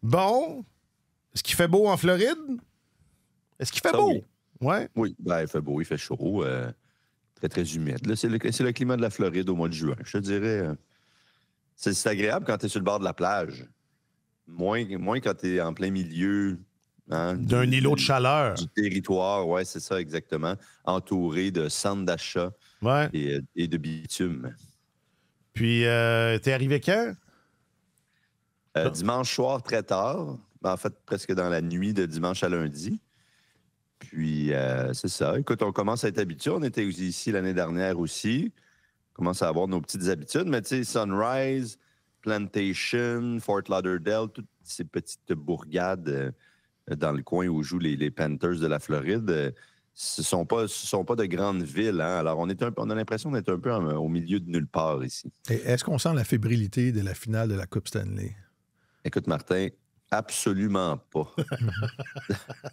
Bon. Est-ce qu'il fait beau en Floride? Est-ce qu'il fait beau? Oui. Ouais. Oui, ben, il fait beau, il fait chaud. Très, très humide. Là, c'est le climat de la Floride au mois de juin. Je te dirais, c'est agréable quand tu es sur le bord de la plage. Moins quand tu es en plein milieu. Hein, d'un îlot de chaleur. Du territoire, oui, c'est ça, exactement. Entouré de centres d'achat et de bitume. Puis, t'es arrivé quand? Dimanche soir, très tard. En fait, presque dans la nuit de dimanche à lundi. Puis, c'est ça. Écoute, on commence à être habitué. On était ici l'année dernière aussi. On commence à avoir nos petites habitudes. Mais tu sais, Sunrise, Plantation, Fort Lauderdale, toutes ces petites bourgades dans le coin où jouent les Panthers de la Floride, ce sont pas de grandes villes. Hein? Alors, on a l'impression d'être un peu au milieu de nulle part ici. Et est-ce qu'on sent la fébrilité de la finale de la Coupe Stanley? Écoute, Martin, absolument pas.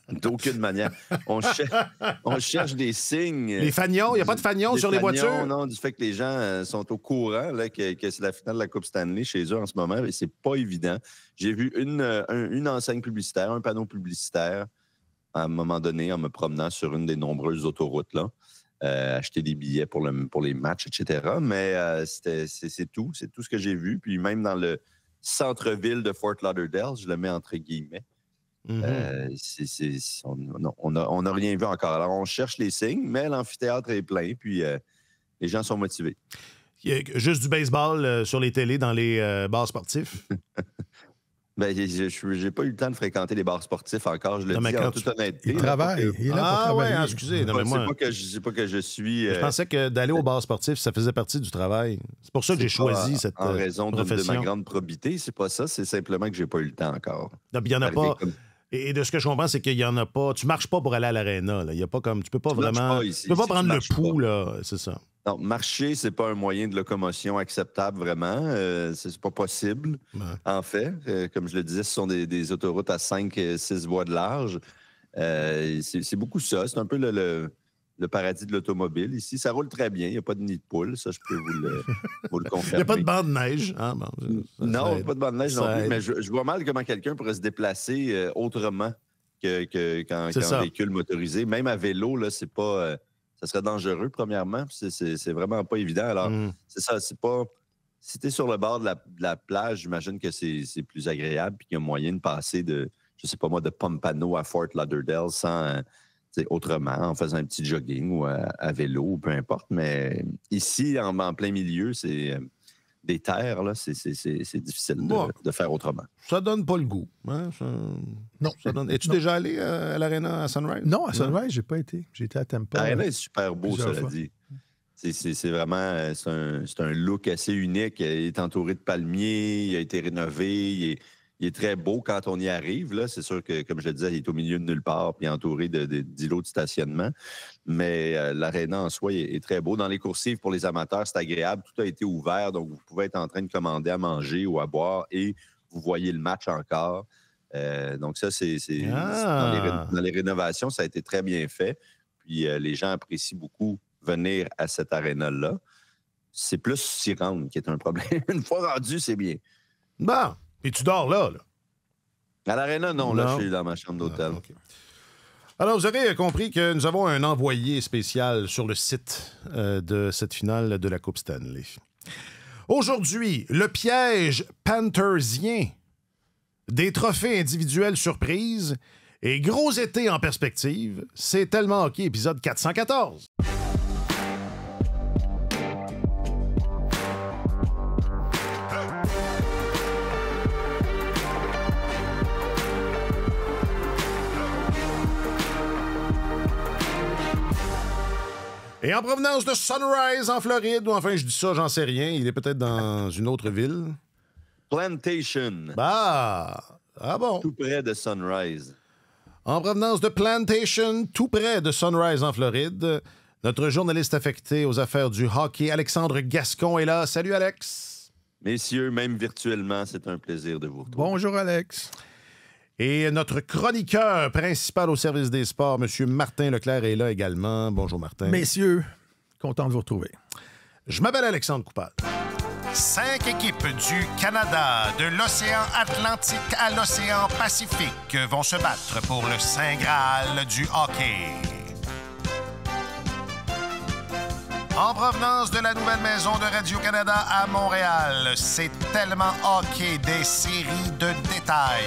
D'aucune manière. On cherche des signes. Les fagnons, il n'y a pas de fagnons sur les voitures? Non, du fait que les gens sont au courant là, que c'est la finale de la Coupe Stanley chez eux en ce moment, et c'est pas évident. J'ai vu une enseigne publicitaire, un panneau publicitaire, à un moment donné, en me promenant sur une des nombreuses autoroutes, là, acheter des billets pour les matchs, etc. Mais c'est tout ce que j'ai vu. Puis même dans le centre-ville de Fort Lauderdale, je le mets entre guillemets. Mm-hmm. On n'a rien vu encore. Alors, on cherche les signes, mais l'amphithéâtre est plein, puis les gens sont motivés. Il y a juste du baseball sur les télés dans les bars sportifs? Ben, j'ai pas eu le temps de fréquenter les bars sportifs encore, je le dis en toute honnêteté. Il travaille, il est là pour travailler. Ouais, excusez. Non, mais moi, c'est pas que je suis... Je pensais que d'aller au bar sportif, ça faisait partie du travail. C'est pour ça que j'ai choisi cette profession. En raison de ma grande probité, c'est pas ça, c'est simplement que j'ai pas eu le temps encore. Non, il y en a pas... Et de ce que je comprends, c'est qu'il y en a pas... Tu marches pas pour aller à l'aréna. Il y a pas comme... Tu peux pas vraiment... Tu peux pas prendre le pouls, là, c'est ça. Non, marcher, c'est pas un moyen de locomotion acceptable, vraiment. C'est pas possible, en fait. Comme je le disais, ce sont des autoroutes à 5-6 voies de large. C'est beaucoup ça. C'est un peu le paradis de l'automobile. Ici, ça roule très bien. Il n'y a pas de nid de poule. Ça, je peux vous le confirmer. Il n'y a pas de banc de neige. Hein? Non, pas de banc de neige non plus. Mais je vois mal comment quelqu'un pourrait se déplacer autrement qu'en véhicule motorisé. Même à vélo, là, c'est pas... ça serait dangereux, premièrement. C'est vraiment pas évident. Alors, c'est ça, c'est pas... Si t'es sur le bord de la plage, j'imagine que c'est plus agréable puis qu'il y a moyen de passer de, je sais pas moi, de Pompano à Fort Lauderdale sans... autrement, en faisant un petit jogging ou à vélo, ou peu importe. Mais ici, en plein milieu, c'est... des terres, là, c'est difficile de faire autrement. Ça donne pas le goût. Hein? Non. Es-tu déjà allé à l'Arena à Sunrise? Non, à Sunrise, j'ai pas été. J'ai été à Tampa. L'Arena est super beau, cela dit. C'est vraiment... C'est un look assez unique. Il est entouré de palmiers, il a été rénové, il est très beau quand on y arrive. Là. C'est sûr que, comme je le disais, il est au milieu de nulle part puis entouré d'îlots de stationnement. Mais l'aréna en soi est très beau. Dans les coursives, pour les amateurs, c'est agréable. Tout a été ouvert, donc vous pouvez être en train de commander à manger ou à boire et vous voyez le match encore. Donc ça, dans les rénovations, ça a été très bien fait. Puis les gens apprécient beaucoup venir à cette aréna-là. C'est plus s'y rendre qui est un problème. Une fois rendu, c'est bien. Bon. Et tu dors là? À l'aréna, non. Là, je suis dans ma chambre d'hôtel. Okay. Alors, vous avez compris que nous avons un envoyé spécial sur le site de cette finale de la Coupe Stanley. Aujourd'hui, le piège panthersien, des trophées individuels surprises et gros été en perspective. C'est tellement hockey, épisode 414. Et en provenance de Sunrise, en Floride, ou enfin, je dis ça, j'en sais rien, il est peut-être dans une autre ville. Plantation. Ah bon. Tout près de Sunrise. En provenance de Plantation, tout près de Sunrise, en Floride, notre journaliste affecté aux affaires du hockey, Alexandre Gascon, est là. Salut, Alex. Messieurs, même virtuellement, c'est un plaisir de vous retrouver. Bonjour, Alex. Et notre chroniqueur principal au service des sports, M. Martin Leclerc, est là également. Bonjour, Martin. Messieurs, content de vous retrouver. Je m'appelle Alexandre Coupal. 5 équipes du Canada, de l'océan Atlantique à l'océan Pacifique vont se battre pour le Saint Graal du hockey. En provenance de la nouvelle maison de Radio-Canada à Montréal, c'est tellement hockey, des séries de détails.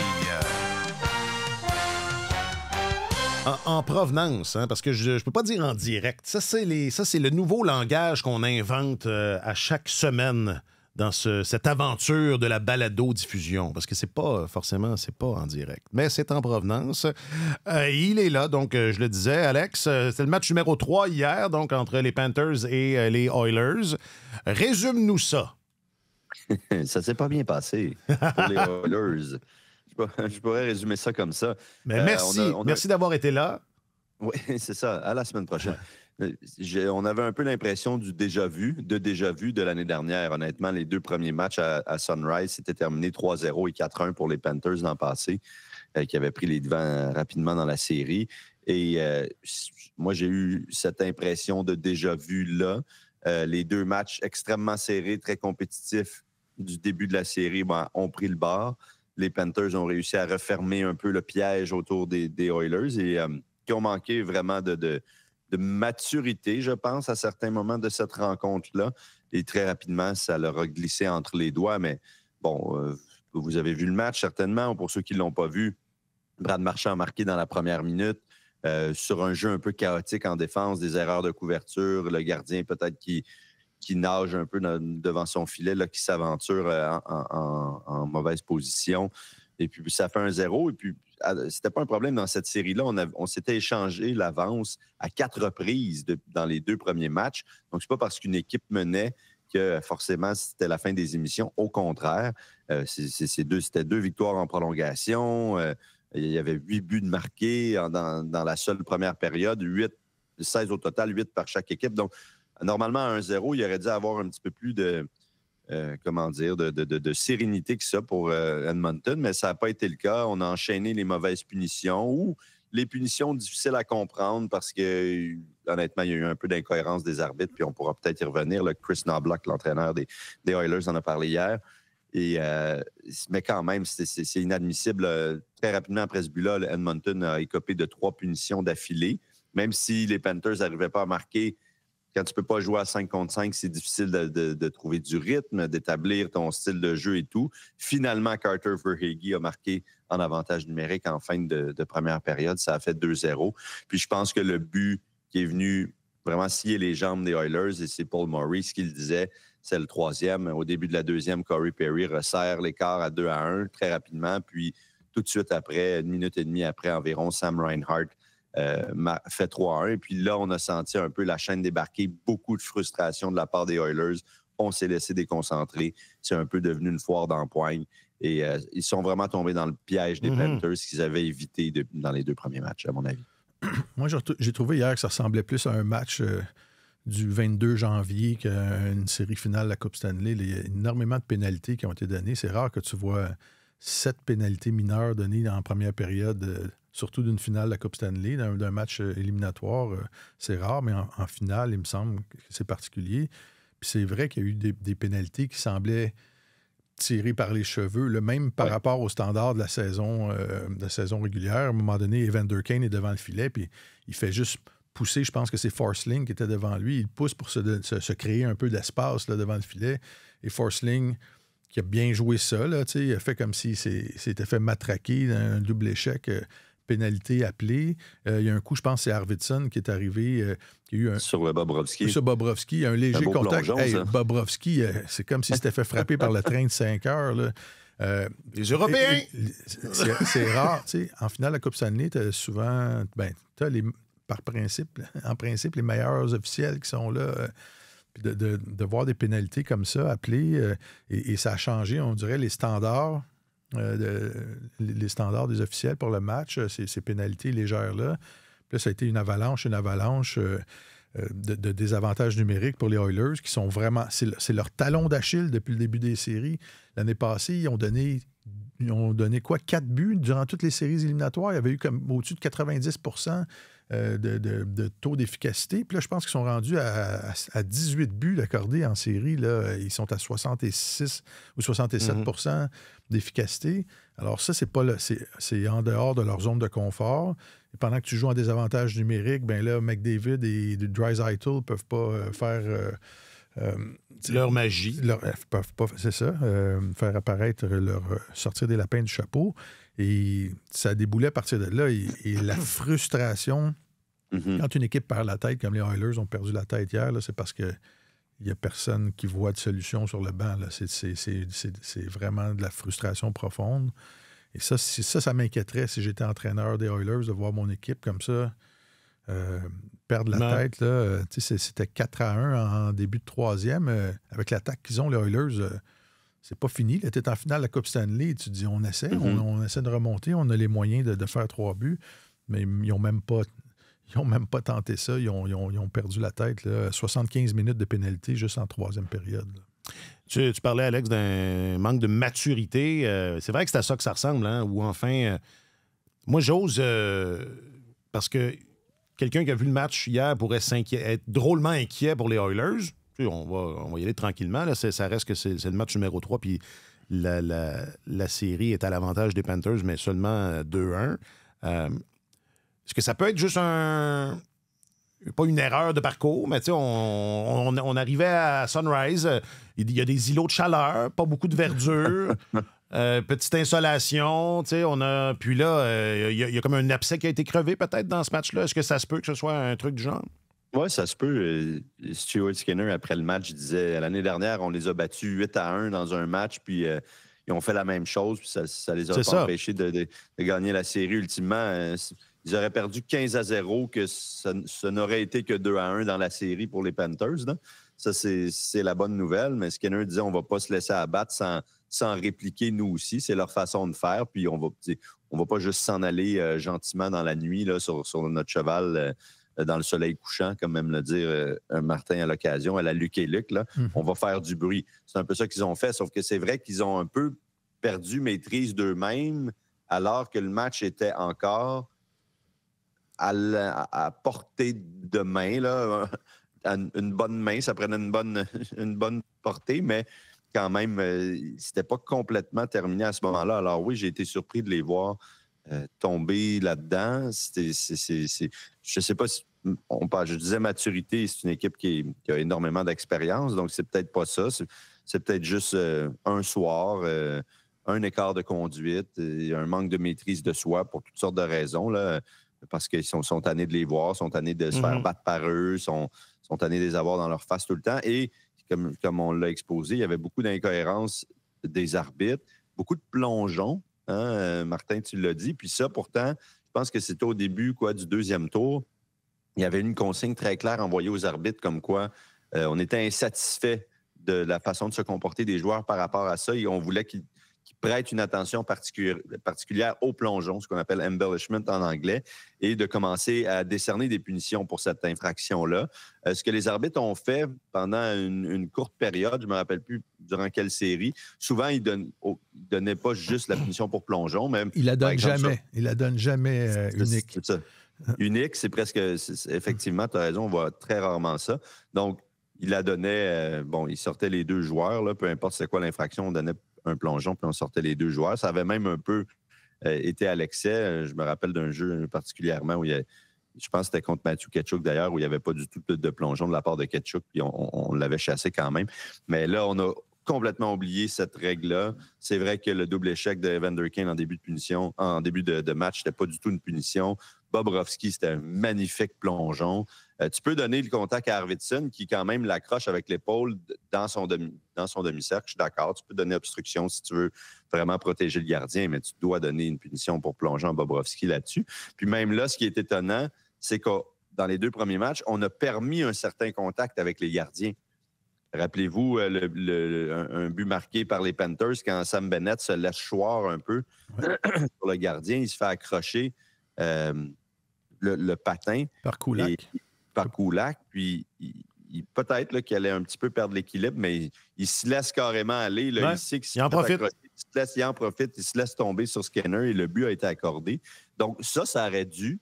En provenance, hein, parce que je peux pas dire en direct. Ça, c'est le nouveau langage qu'on invente à chaque semaine dans cette aventure de la balado-diffusion. Parce que c'est pas en direct. Mais c'est en provenance. Il est là, donc je le disais, Alex. C'était le match numéro 3 hier, donc entre les Panthers et les Oilers. Résume-nous ça. Ça s'est pas bien passé pour les Oilers. Je pourrais résumer ça comme ça. Mais merci. Merci d'avoir été là. Oui, c'est ça. À la semaine prochaine. On avait un peu l'impression de déjà-vu de l'année dernière. Honnêtement, les 2 premiers matchs à Sunrise, c'était terminé 3-0 et 4-1 pour les Panthers l'an passé, qui avaient pris les devants rapidement dans la série. Et moi, j'ai eu cette impression de déjà-vu-là. Les 2 matchs extrêmement serrés, très compétitifs du début de la série ont pris le bord. Les Panthers ont réussi à refermer un peu le piège autour des Oilers et qui ont manqué vraiment de maturité, je pense, à certains moments de cette rencontre-là. Et très rapidement, ça leur a glissé entre les doigts. Mais bon, vous avez vu le match, certainement. Pour ceux qui ne l'ont pas vu, Brad Marchand a marqué dans la première minute sur un jeu un peu chaotique en défense, des erreurs de couverture, le gardien peut-être qui nage un peu devant son filet, là, qui s'aventure en mauvaise position. Et puis, ça fait 1-0. Et puis, c'était pas un problème dans cette série-là. On s'était échangé l'avance à 4 reprises dans les 2 premiers matchs. Donc, c'est pas parce qu'une équipe menait que forcément, c'était la fin des émissions. Au contraire, c'était 2 victoires en prolongation. Il y avait 8 buts de marqués dans la seule première période. 16 au total, 8 par chaque équipe. Donc, normalement, à 1-0, il aurait dû avoir un petit peu plus de sérénité que ça pour Edmonton, mais ça n'a pas été le cas. On a enchaîné les mauvaises punitions ou les punitions difficiles à comprendre parce que, honnêtement, il y a eu un peu d'incohérence des arbitres, puis on pourra peut-être y revenir. Là, Chris Knoblauch, l'entraîneur des Oilers, en a parlé hier. Mais quand même, c'est inadmissible. Très rapidement, après ce but-là, Edmonton a écopé de 3 punitions d'affilée. Même si les Panthers n'arrivaient pas à marquer, quand tu ne peux pas jouer à 5 contre 5, c'est difficile de trouver du rythme, d'établir ton style de jeu et tout. Finalement, Carter Verhaeghe a marqué en avantage numérique en fin de première période. Ça a fait 2-0. Puis je pense que le but qui est venu vraiment scier les jambes des Oilers, et c'est Paul Maurice qui le disait, c'est le 3e. Au début de la 2e, Corey Perry resserre l'écart à 2-1 très rapidement. Puis tout de suite après, 1 minute et demie après environ, Sam Reinhart fait 3-1. Et puis là, on a senti un peu la chaîne débarquer, beaucoup de frustration de la part des Oilers. On s'est laissé déconcentrer. C'est un peu devenu une foire d'empoigne. Et ils sont vraiment tombés dans le piège des Panthers qu'ils avaient évité dans les 2 premiers matchs, à mon avis. Moi, j'ai trouvé hier que ça ressemblait plus à un match du 22 janvier qu'à une série finale de la Coupe Stanley. Il y a énormément de pénalités qui ont été données. C'est rare que tu vois 7 pénalités mineures données en première période, surtout d'une finale de la Coupe Stanley, d'un match éliminatoire. C'est rare, mais en finale, il me semble que c'est particulier. Puis c'est vrai qu'il y a eu des pénalités qui semblaient tirées par les cheveux, même par rapport au standard de la saison régulière. À un moment donné, Evander Kane est devant le filet, puis il fait juste pousser. Je pense que c'est Forsling qui était devant lui. Il pousse pour se créer un peu d'espace là, devant le filet. Et Forsling, qui a bien joué ça, là, il a fait comme s'il s'était fait matraquer dans un double échec. Pénalité appelée. Il y a un coup, je pense, c'est Arvidsson qui est arrivé. Qui a eu sur le Bobrovski. Sur Bobrovski, un léger contact. Plongeon, Bobrovski, c'est comme s'il s'était fait frapper par le train de 5 heures. Là. Les Européens! C'est rare. En finale, la Coupe Stanley, tu as souvent. En principe, les meilleurs officiels qui sont là. Puis de voir des pénalités comme ça appelées, et ça a changé, on dirait, les standards. Les standards des officiels pour le match, ces pénalités légères-là. Puis là, ça a été une avalanche de désavantages numériques pour les Oilers qui sont vraiment... C'est leur talon d'Achille depuis le début des séries. L'année passée, ils ont donné ils ont donné 4 buts durant toutes les séries éliminatoires. Il y avait eu comme au-dessus de 90% de taux d'efficacité. Puis là, je pense qu'ils sont rendus à 18 buts accordés en série. Là. Ils sont à 66 ou 67% d'efficacité. Alors ça, c'est en dehors de leur zone de confort. Et pendant que tu joues en désavantage numérique, bien là, McDavid et Draisaitl ne peuvent pas faire... leur magie. Peuvent pas, c'est ça, faire apparaître sortir des lapins du chapeau. Et ça déboulait à partir de là. Et la frustration, quand une équipe perd la tête, comme les Oilers ont perdu la tête hier, là, c'est parce qu'il n'y a personne qui voit de solution sur le banc. Là. C'est vraiment de la frustration profonde. Et ça m'inquiéterait si j'étais entraîneur des Oilers de voir mon équipe comme ça. Perdre la tête, là, c'était 4-1 en début de troisième. Avec l'attaque qu'ils ont, les Oilers, c'est pas fini. Tu es en finale de la Coupe Stanley, tu te dis on essaie, on essaie de remonter, on a les moyens de faire 3 buts, mais ils n'ont même pas tenté ça. Ils ont perdu la tête. Là. 75 minutes de pénalité juste en troisième période. Tu parlais, Alex, d'un manque de maturité. C'est vrai que c'est à ça que ça ressemble, hein, où enfin... moi, j'ose... parce que quelqu'un qui a vu le match hier pourrait être drôlement inquiet pour les Oilers. Tu sais, on va y aller tranquillement. Là. Ça reste que c'est le match numéro 3, puis la série est à l'avantage des Panthers, mais seulement 2-1. Est-ce que ça peut être juste pas une erreur de parcours, mais tu sais, on arrivait à Sunrise, il y a des îlots de chaleur, pas beaucoup de verdure, petite insolation, tu sais, puis là, il y a comme un abcès qui a été crevé peut-être dans ce match-là. Est-ce que ça se peut que ce soit un truc du genre? Oui, ça se peut. Stuart Skinner, après le match, disait l'année dernière, on les a battus 8-1 dans un match, puis ils ont fait la même chose, puis ça les a pas empêchés de gagner la série ultimement. Ils auraient perdu 15-0, que ça n'aurait été que 2-1 dans la série pour les Panthers. Là. Ça, c'est la bonne nouvelle. Mais Skinner disait on ne va pas se laisser abattre sans répliquer nous aussi. C'est leur façon de faire. Puis on va pas juste s'en aller gentiment dans la nuit là, sur notre cheval dans le soleil couchant, comme même le dire Martin à l'occasion, à la Luc et Luc. Là. On va faire du bruit. C'est un peu ça qu'ils ont fait. Sauf que c'est vrai qu'ils ont un peu perdu maîtrise d'eux-mêmes alors que le match était encore à portée de main, là, une bonne main, ça prenait une bonne portée, mais quand même, c'était pas complètement terminé à ce moment-là. Alors oui, j'ai été surpris de les voir tomber là-dedans. Je sais pas si je disais maturité, c'est une équipe qui a énormément d'expérience, donc c'est peut-être pas ça. C'est peut-être juste un soir, un écart de conduite, et un manque de maîtrise de soi pour toutes sortes de raisons, là. Parce qu'ils sont tannés de les voir, sont tannés de se faire battre par eux, sont tannés de les avoir dans leur face tout le temps. Et comme on l'a exposé, il y avait beaucoup d'incohérences des arbitres, beaucoup de plongeons, hein, Martin, tu l'as dit. Puis ça, pourtant, je pense que c'était au début du deuxième tour. Il y avait une consigne très claire envoyée aux arbitres comme quoi on était insatisfait de la façon de se comporter des joueurs par rapport à ça et on voulait qu'ils prête une attention particulière au plongeon, ce qu'on appelle embellishment en anglais, et de commencer à décerner des punitions pour cette infraction-là. Ce que les arbitres ont fait pendant une courte période, je ne me rappelle plus durant quelle série, souvent, ils ne donnaient pas juste la punition pour plongeon. Mais, ils la donnent jamais. Ils la donnent jamais unique. C'est ça. Unique, c'est presque... effectivement, tu as raison, on voit très rarement ça. Donc, il la donnait... il sortait les 2 joueurs, là, peu importe c'est quoi l'infraction, on donnait un plongeon, puis on sortait les 2 joueurs. Ça avait même un peu été à l'excès. Je me rappelle d'un jeu particulièrement où je pense que c'était contre Matthew Tkachuk d'ailleurs, où il n'y avait pas du tout de plongeon de la part de Tkachuk, puis on l'avait chassé quand même. Mais là, on a complètement oublié cette règle-là. C'est vrai que le double échec de Evander Kane en début de punition, en début de match, c'était pas du tout une punition. Bobrovski, c'était un magnifique plongeon. Tu peux donner le contact à Arvidsson, qui quand même l'accroche avec l'épaule dans son demi-cercle. Je suis d'accord. Tu peux donner obstruction si tu veux vraiment protéger le gardien, mais tu dois donner une punition pour plongeon à Bobrovski là-dessus. Puis même là, ce qui est étonnant, c'est que dans les 2 premiers matchs, on a permis un certain contact avec les gardiens. Rappelez-vous un but marqué par les Panthers quand Sam Bennett se laisse choir un peu sur le gardien. Il se fait accrocher le patin. Par Kulak. Par Kulak. Puis peut-être là, qu'il allait un petit peu perdre l'équilibre, mais il se laisse carrément aller. Là. Ouais. Il sait qu'il il en profite. il en profite, il se laisse tomber sur Skinner et le but a été accordé. Donc, ça aurait dû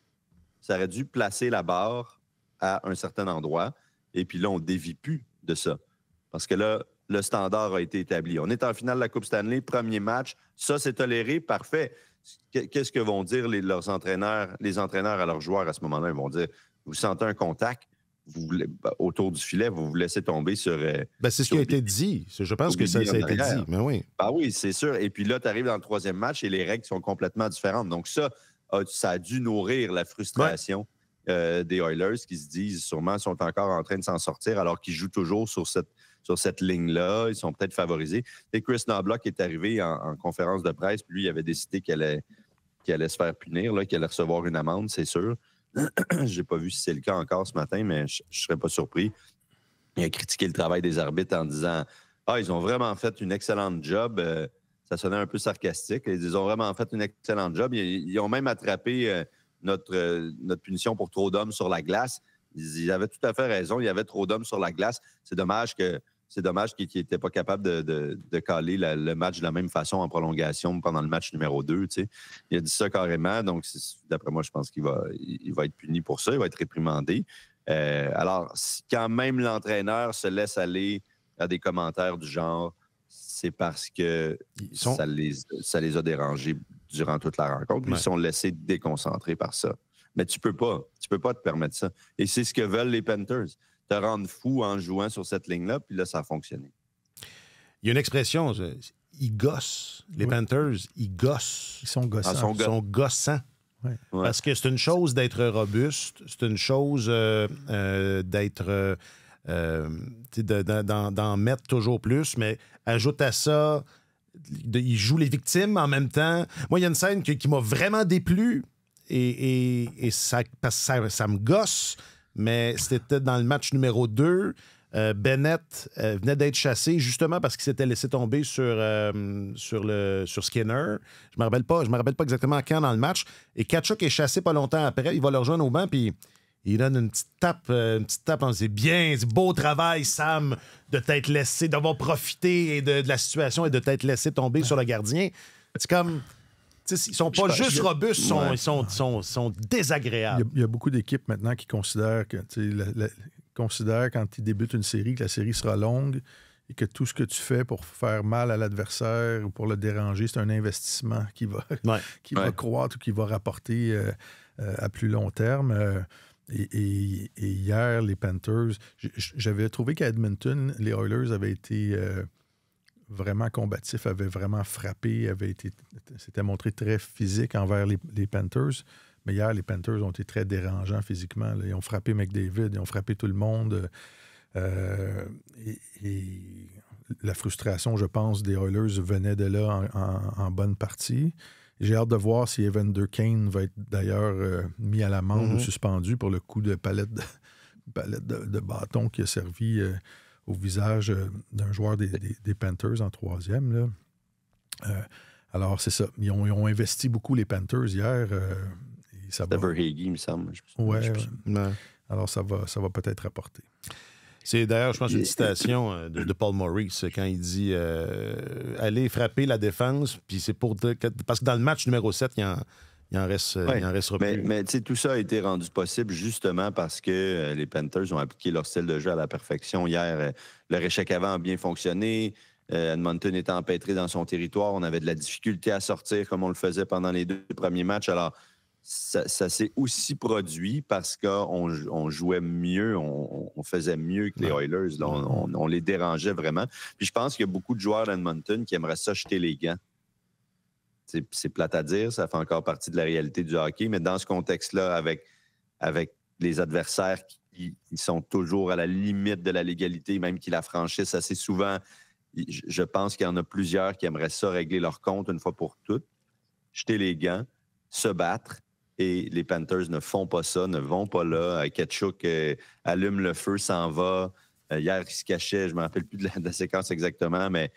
placer la barre à un certain endroit. Et puis là, on ne dévie plus de ça. Parce que là, le standard a été établi. On est en finale de la Coupe Stanley, premier match. Ça, c'est toléré, parfait. Qu'est-ce que vont dire les entraîneurs à leurs joueurs à ce moment-là? Ils vont dire, vous sentez un contact autour du filet, vous vous laissez tomber sur... c'est ce qui a été dit. Je pense que ça a été dit. Mais oui. Ben oui, c'est sûr. Et puis là, tu arrives dans le troisième match et les règles sont complètement différentes. Donc ça a dû nourrir la frustration des Oilers qui se disent sûrement sont encore en train de s'en sortir alors qu'ils jouent toujours sur cette ligne-là. Ils sont peut-être favorisés. Et Chris Knoblauch est arrivé en conférence de presse, puis lui, il avait décidé qu'il allait se faire punir, qu'il allait recevoir une amende, c'est sûr. Je n'ai pas vu si c'est le cas encore ce matin, mais je ne serais pas surpris. Il a critiqué le travail des arbitres en disant « ils ont vraiment fait une excellente job. » Ça sonnait un peu sarcastique. Ils ont vraiment fait une excellente job. Ils ont même attrapé notre punition pour trop d'hommes sur la glace. Ils avaient tout à fait raison. Il y avait trop d'hommes sur la glace. C'est dommage qu'ils n'étaient pas capables de caler le match de la même façon en prolongation pendant le match numéro 2. T'sais. Il a dit ça carrément. Donc, d'après moi, je pense qu'il va être puni pour ça. Il va être réprimandé. Alors, quand même l'entraîneur se laisse aller à des commentaires du genre, c'est parce que ça les a dérangés durant toute la rencontre. Ils sont laissés déconcentrés par ça. Mais tu peux pas te permettre ça. Et c'est ce que veulent les Panthers. Te rendre fou en jouant sur cette ligne-là, puis là, ça a fonctionné. Il y a une expression, ils gossent. Les Panthers, ils gossent. Ils sont gossants. Ils sont gossants. Ouais. Parce que c'est une chose d'être robuste, c'est une chose d'être... d'en mettre toujours plus, mais ajoute à ça, ils jouent les victimes en même temps. Moi, il y a une scène qui m'a vraiment déplu et ça me gosse, mais c'était dans le match numéro 2. Bennett venait d'être chassé justement parce qu'il s'était laissé tomber sur Skinner. Je me rappelle pas exactement quand dans le match. Et Tkachuk est chassé pas longtemps après. Il va le rejoindre au banc, puis il donne une petite tape. On dit bien, c'est beau travail, Sam, de t'être laissé, d'avoir profité de la situation et de t'être laissé tomber sur le gardien. C'est comme... Ils sont pas juste robustes, ils sont désagréables. Il y a beaucoup d'équipes maintenant qui considèrent que quand ils débutent une série, que la série sera longue et que tout ce que tu fais pour faire mal à l'adversaire ou pour le déranger, c'est un investissement qui va croître ou qui va rapporter à plus long terme. Et hier, les Panthers, j'avais trouvé qu'à Edmonton, les Oilers avaient été vraiment combatifs, avaient vraiment frappé, s'étaient montrés très physiques envers les Panthers. Mais hier, les Panthers ont été très dérangeants physiquement. Là. Ils ont frappé McDavid, ils ont frappé tout le monde. Et la frustration, je pense, des Oilers venait de là en bonne partie. J'ai hâte de voir si Evander Kane va être d'ailleurs mis à l'amende ou suspendu pour le coup de palette de bâton qui a servi au visage d'un joueur des Panthers en troisième. Là. Alors, c'est ça. Ils ont investi beaucoup, les Panthers, hier. C'était Verhaeghe, il me semble. Ouais. Alors, ça va peut-être rapporter. C'est d'ailleurs, je pense, une citation de Paul Maurice quand il dit allez frapper la défense, puis c'est parce que dans le match numéro 7, il en restera plus. Mais tu sais, tout ça a été rendu possible justement parce que les Panthers ont appliqué leur style de jeu à la perfection. Hier, leur échec avant a bien fonctionné. Edmonton était empêtré dans son territoire. On avait de la difficulté à sortir comme on le faisait pendant les 2 premiers matchs. Alors, ça s'est aussi produit parce qu'on jouait mieux, on faisait mieux que les Oilers. Là, on les dérangeait vraiment. Puis je pense qu'il y a beaucoup de joueurs d'Edmonton qui aimeraient ça jeter les gants. C'est plate à dire, ça fait encore partie de la réalité du hockey, mais dans ce contexte-là, avec les adversaires qui sont toujours à la limite de la légalité, même qui la franchissent assez souvent, je pense qu'il y en a plusieurs qui aimeraient ça régler leur compte une fois pour toutes, jeter les gants, se battre. Et les Panthers ne font pas ça, ne vont pas là. Tkachuk allume le feu, s'en va. Hier, il se cachait, je ne me rappelle plus de la séquence exactement, mais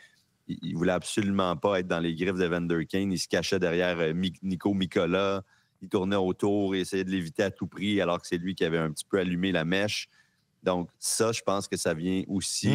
il ne voulait absolument pas être dans les griffes d'Evander Kane. Il se cachait derrière Nico Mikola. Il tournait autour et essayait de l'éviter à tout prix, alors que c'est lui qui avait un petit peu allumé la mèche. Donc, ça, je pense que ça vient aussi,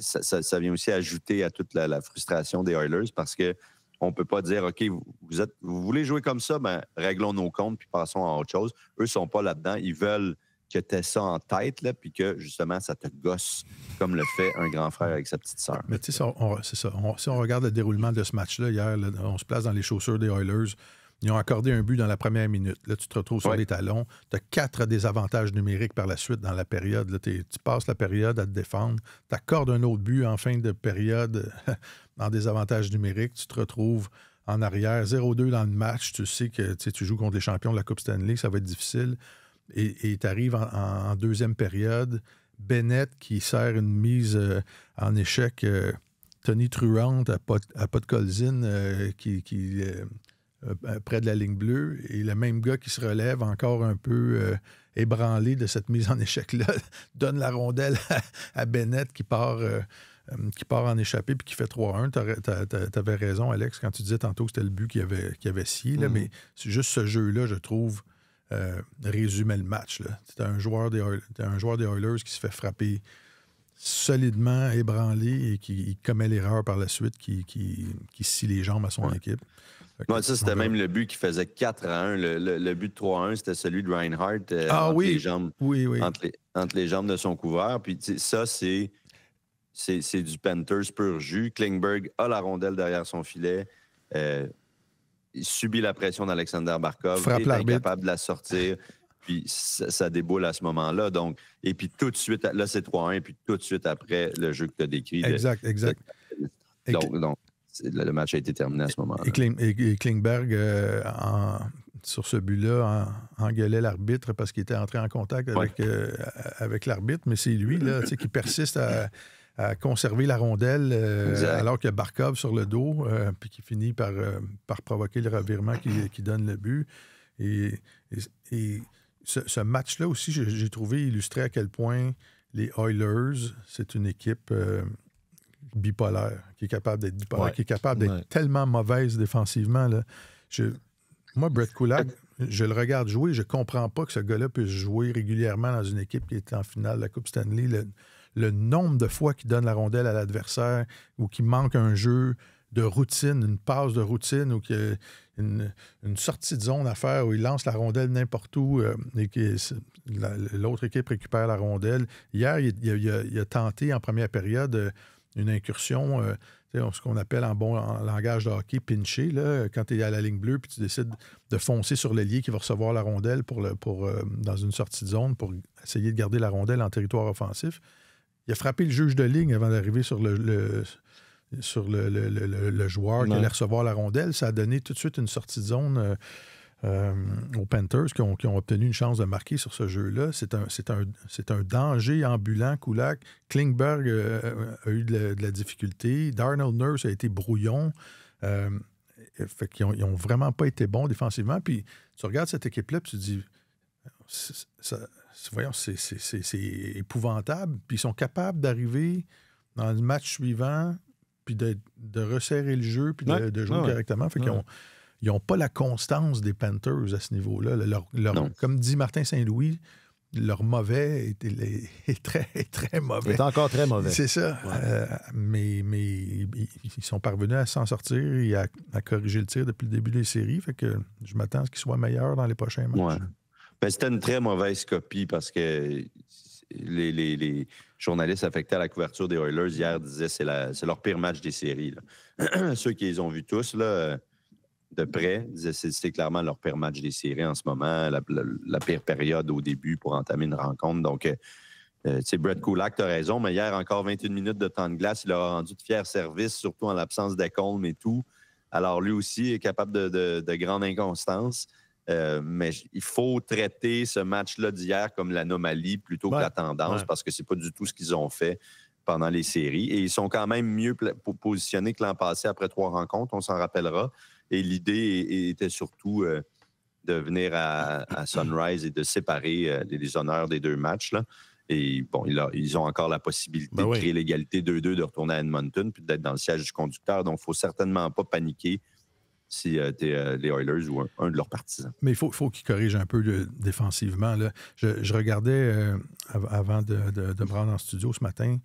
ça vient aussi ajouter à toute la frustration des Oilers parce qu'on ne peut pas dire, OK, vous voulez jouer comme ça, ben réglons nos comptes puis passons à autre chose. Eux ne sont pas là-dedans. Ils veulent que tu aies ça en tête, là, puis que, justement, ça te gosse comme le fait un grand frère avec sa petite sœur. Mais tu sais, c'est ça. Si on regarde le déroulement de ce match-là, hier, là, on se place dans les chaussures des Oilers. Ils ont accordé un but dans la première minute. Là, tu te retrouves sur les talons. Tu as 4 désavantages numériques par la suite dans la période. Là, tu passes la période à te défendre. Tu accordes un autre but en fin de période en désavantage numérique. Tu te retrouves en arrière, 0-2 dans le match. Tu sais que tu joues contre les champions de la Coupe Stanley. Ça va être difficile. Et tu arrives en deuxième période. Bennett qui sert une mise en échec. Tony Truant à Podkolzin près de la ligne bleue. Et le même gars qui se relève encore un peu ébranlé de cette mise en échec-là donne la rondelle à Bennett qui part en échappée puis qui fait 3-1. Tu avais raison, Alex, quand tu disais tantôt que c'était le but qui avait scié. Là, mais c'est juste ce jeu-là, je trouve, résumait le match. C'était un joueur des Oilers qui se fait frapper solidement, ébranlé et qui commet l'erreur par la suite, qui scie les jambes à son équipe. Ça, c'était même le but qui faisait 4-1. Le but de 3-1, c'était celui de Reinhardt les jambes, entre les jambes de son couvert. Puis ça, c'est du Panthers pur jus. Klingberg a la rondelle derrière son filet. Il subit la pression d'Alexander Barkov. Il est incapable de la sortir. Puis ça déboule à ce moment-là. Donc, et puis tout de suite, là, c'est 3-1. Et puis tout de suite après, le jeu que tu as décrit. Exact. Donc le match a été terminé à ce moment-là. Et Klingberg, sur ce but-là, engueulait l'arbitre parce qu'il était entré en contact avec l'arbitre. Mais c'est lui là, qui persiste à conserver la rondelle alors qu'il y a Barkov sur le dos, puis qui finit par provoquer le revirement qui donne le but. Et ce match-là aussi, j'ai trouvé illustré à quel point les Oilers, c'est une équipe bipolaire, qui est capable d'être bipolaire, qui est capable d'être tellement mauvaise défensivement. Là. Moi, Brett Kulak, je le regarde jouer, je comprends pas que ce gars-là puisse jouer régulièrement dans une équipe qui est en finale de la Coupe Stanley. Le nombre de fois qu'il donne la rondelle à l'adversaire ou qu'il manque un jeu de routine, une passe de routine ou qu'il y a une sortie de zone à faire où il lance la rondelle n'importe où et que l'autre équipe récupère la rondelle. Hier, il a tenté en première période une incursion, ce qu'on appelle en langage de hockey, pincher, là, quand tu es à la ligne bleue puis tu décides de foncer sur l'ailier qui va recevoir la rondelle dans une sortie de zone pour essayer de garder la rondelle en territoire offensif. Il a frappé le juge de ligne avant d'arriver sur le joueur qui allait recevoir la rondelle. Ça a donné tout de suite une sortie de zone aux Panthers qui ont obtenu une chance de marquer sur ce jeu-là. C'est un danger ambulant, Kulak. Klingberg a eu de la difficulté. Darnell Nurse a été brouillon. Fait qu'ils n'ont vraiment pas été bons défensivement. Puis tu regardes cette équipe-là et tu te dis... Voyons, c'est épouvantable. Puis ils sont capables d'arriver dans le match suivant puis de resserrer le jeu puis de jouer correctement. Fait qu'ils n'ont pas la constance des Panthers à ce niveau-là. Comme dit Martin Saint-Louis, leur mauvais est très, très mauvais. Il est encore très mauvais. C'est ça. Ouais. Mais ils sont parvenus à s'en sortir et à corriger le tir depuis le début des séries. Fait que je m'attends à ce qu'ils soient meilleurs dans les prochains matchs. Ouais. Ben, c'était une très mauvaise copie parce que les journalistes affectés à la couverture des Oilers hier disaient que c'est leur pire match des séries. Là. Ceux qui les ont vus tous là, de près disaient que c'est clairement leur pire match des séries en ce moment, la pire période au début pour entamer une rencontre. Donc, Brett Kulak, tu as raison, mais hier, encore 21 minutes de temps de glace, il leur a rendu de fiers services, surtout en l'absence d'Ekholm et tout. Alors, lui aussi est capable de grande inconstance. Mais il faut traiter ce match-là d'hier comme l'anomalie plutôt que la tendance parce que c'est pas du tout ce qu'ils ont fait pendant les séries. Et ils sont quand même mieux positionnés que l'an passé après 3 rencontres, on s'en rappellera. Et l'idée était surtout de venir à Sunrise et de séparer les honneurs des 2 matchs. Là. Et bon, ils ont encore la possibilité de créer l'égalité 2-2, de retourner à Edmonton puis d'être dans le siège du conducteur. Donc, il ne faut certainement pas paniquer si tu es les Oilers ou un de leurs partisans. Mais il faut qu'ils corrigent un peu défensivement. Là. Je regardais avant de me rendre en studio ce matin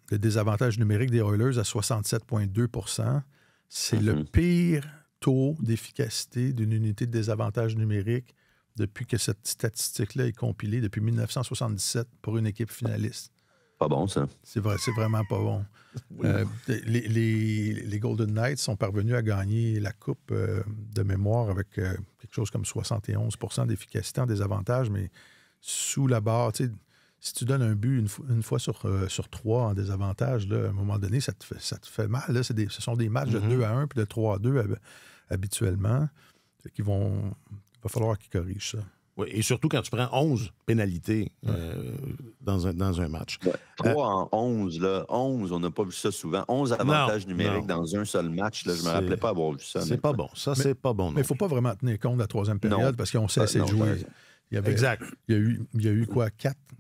le désavantage numérique des Oilers à 67,2 %. C'est le pire taux d'efficacité d'une unité de désavantage numérique depuis que cette statistique-là est compilée depuis 1977 pour une équipe finaliste. Pas bon, ça. C'est vraiment pas bon. Oui. Les Golden Knights sont parvenus à gagner la Coupe de mémoire avec quelque chose comme 71 % d'efficacité en désavantage, mais sous la barre. Tu sais, si tu donnes un but une fois sur 3 en désavantage, là, à un moment donné, ça te fait mal. Là. Ce sont des matchs de 2-1 puis de 3-2 habituellement. Il va falloir qu'ils corrigent ça. Oui, et surtout quand tu prends 11 pénalités dans un match. Ouais. 3 en 11, là. 11, on n'a pas vu ça souvent. 11 avantages numériques dans un seul match. Là, je ne me rappelais pas avoir vu ça. C'est pas bon. Ça, c'est pas bon. Mais il ne faut pas vraiment tenir compte de la troisième période parce qu'on sait de jouer. Exact. Il y a eu quoi?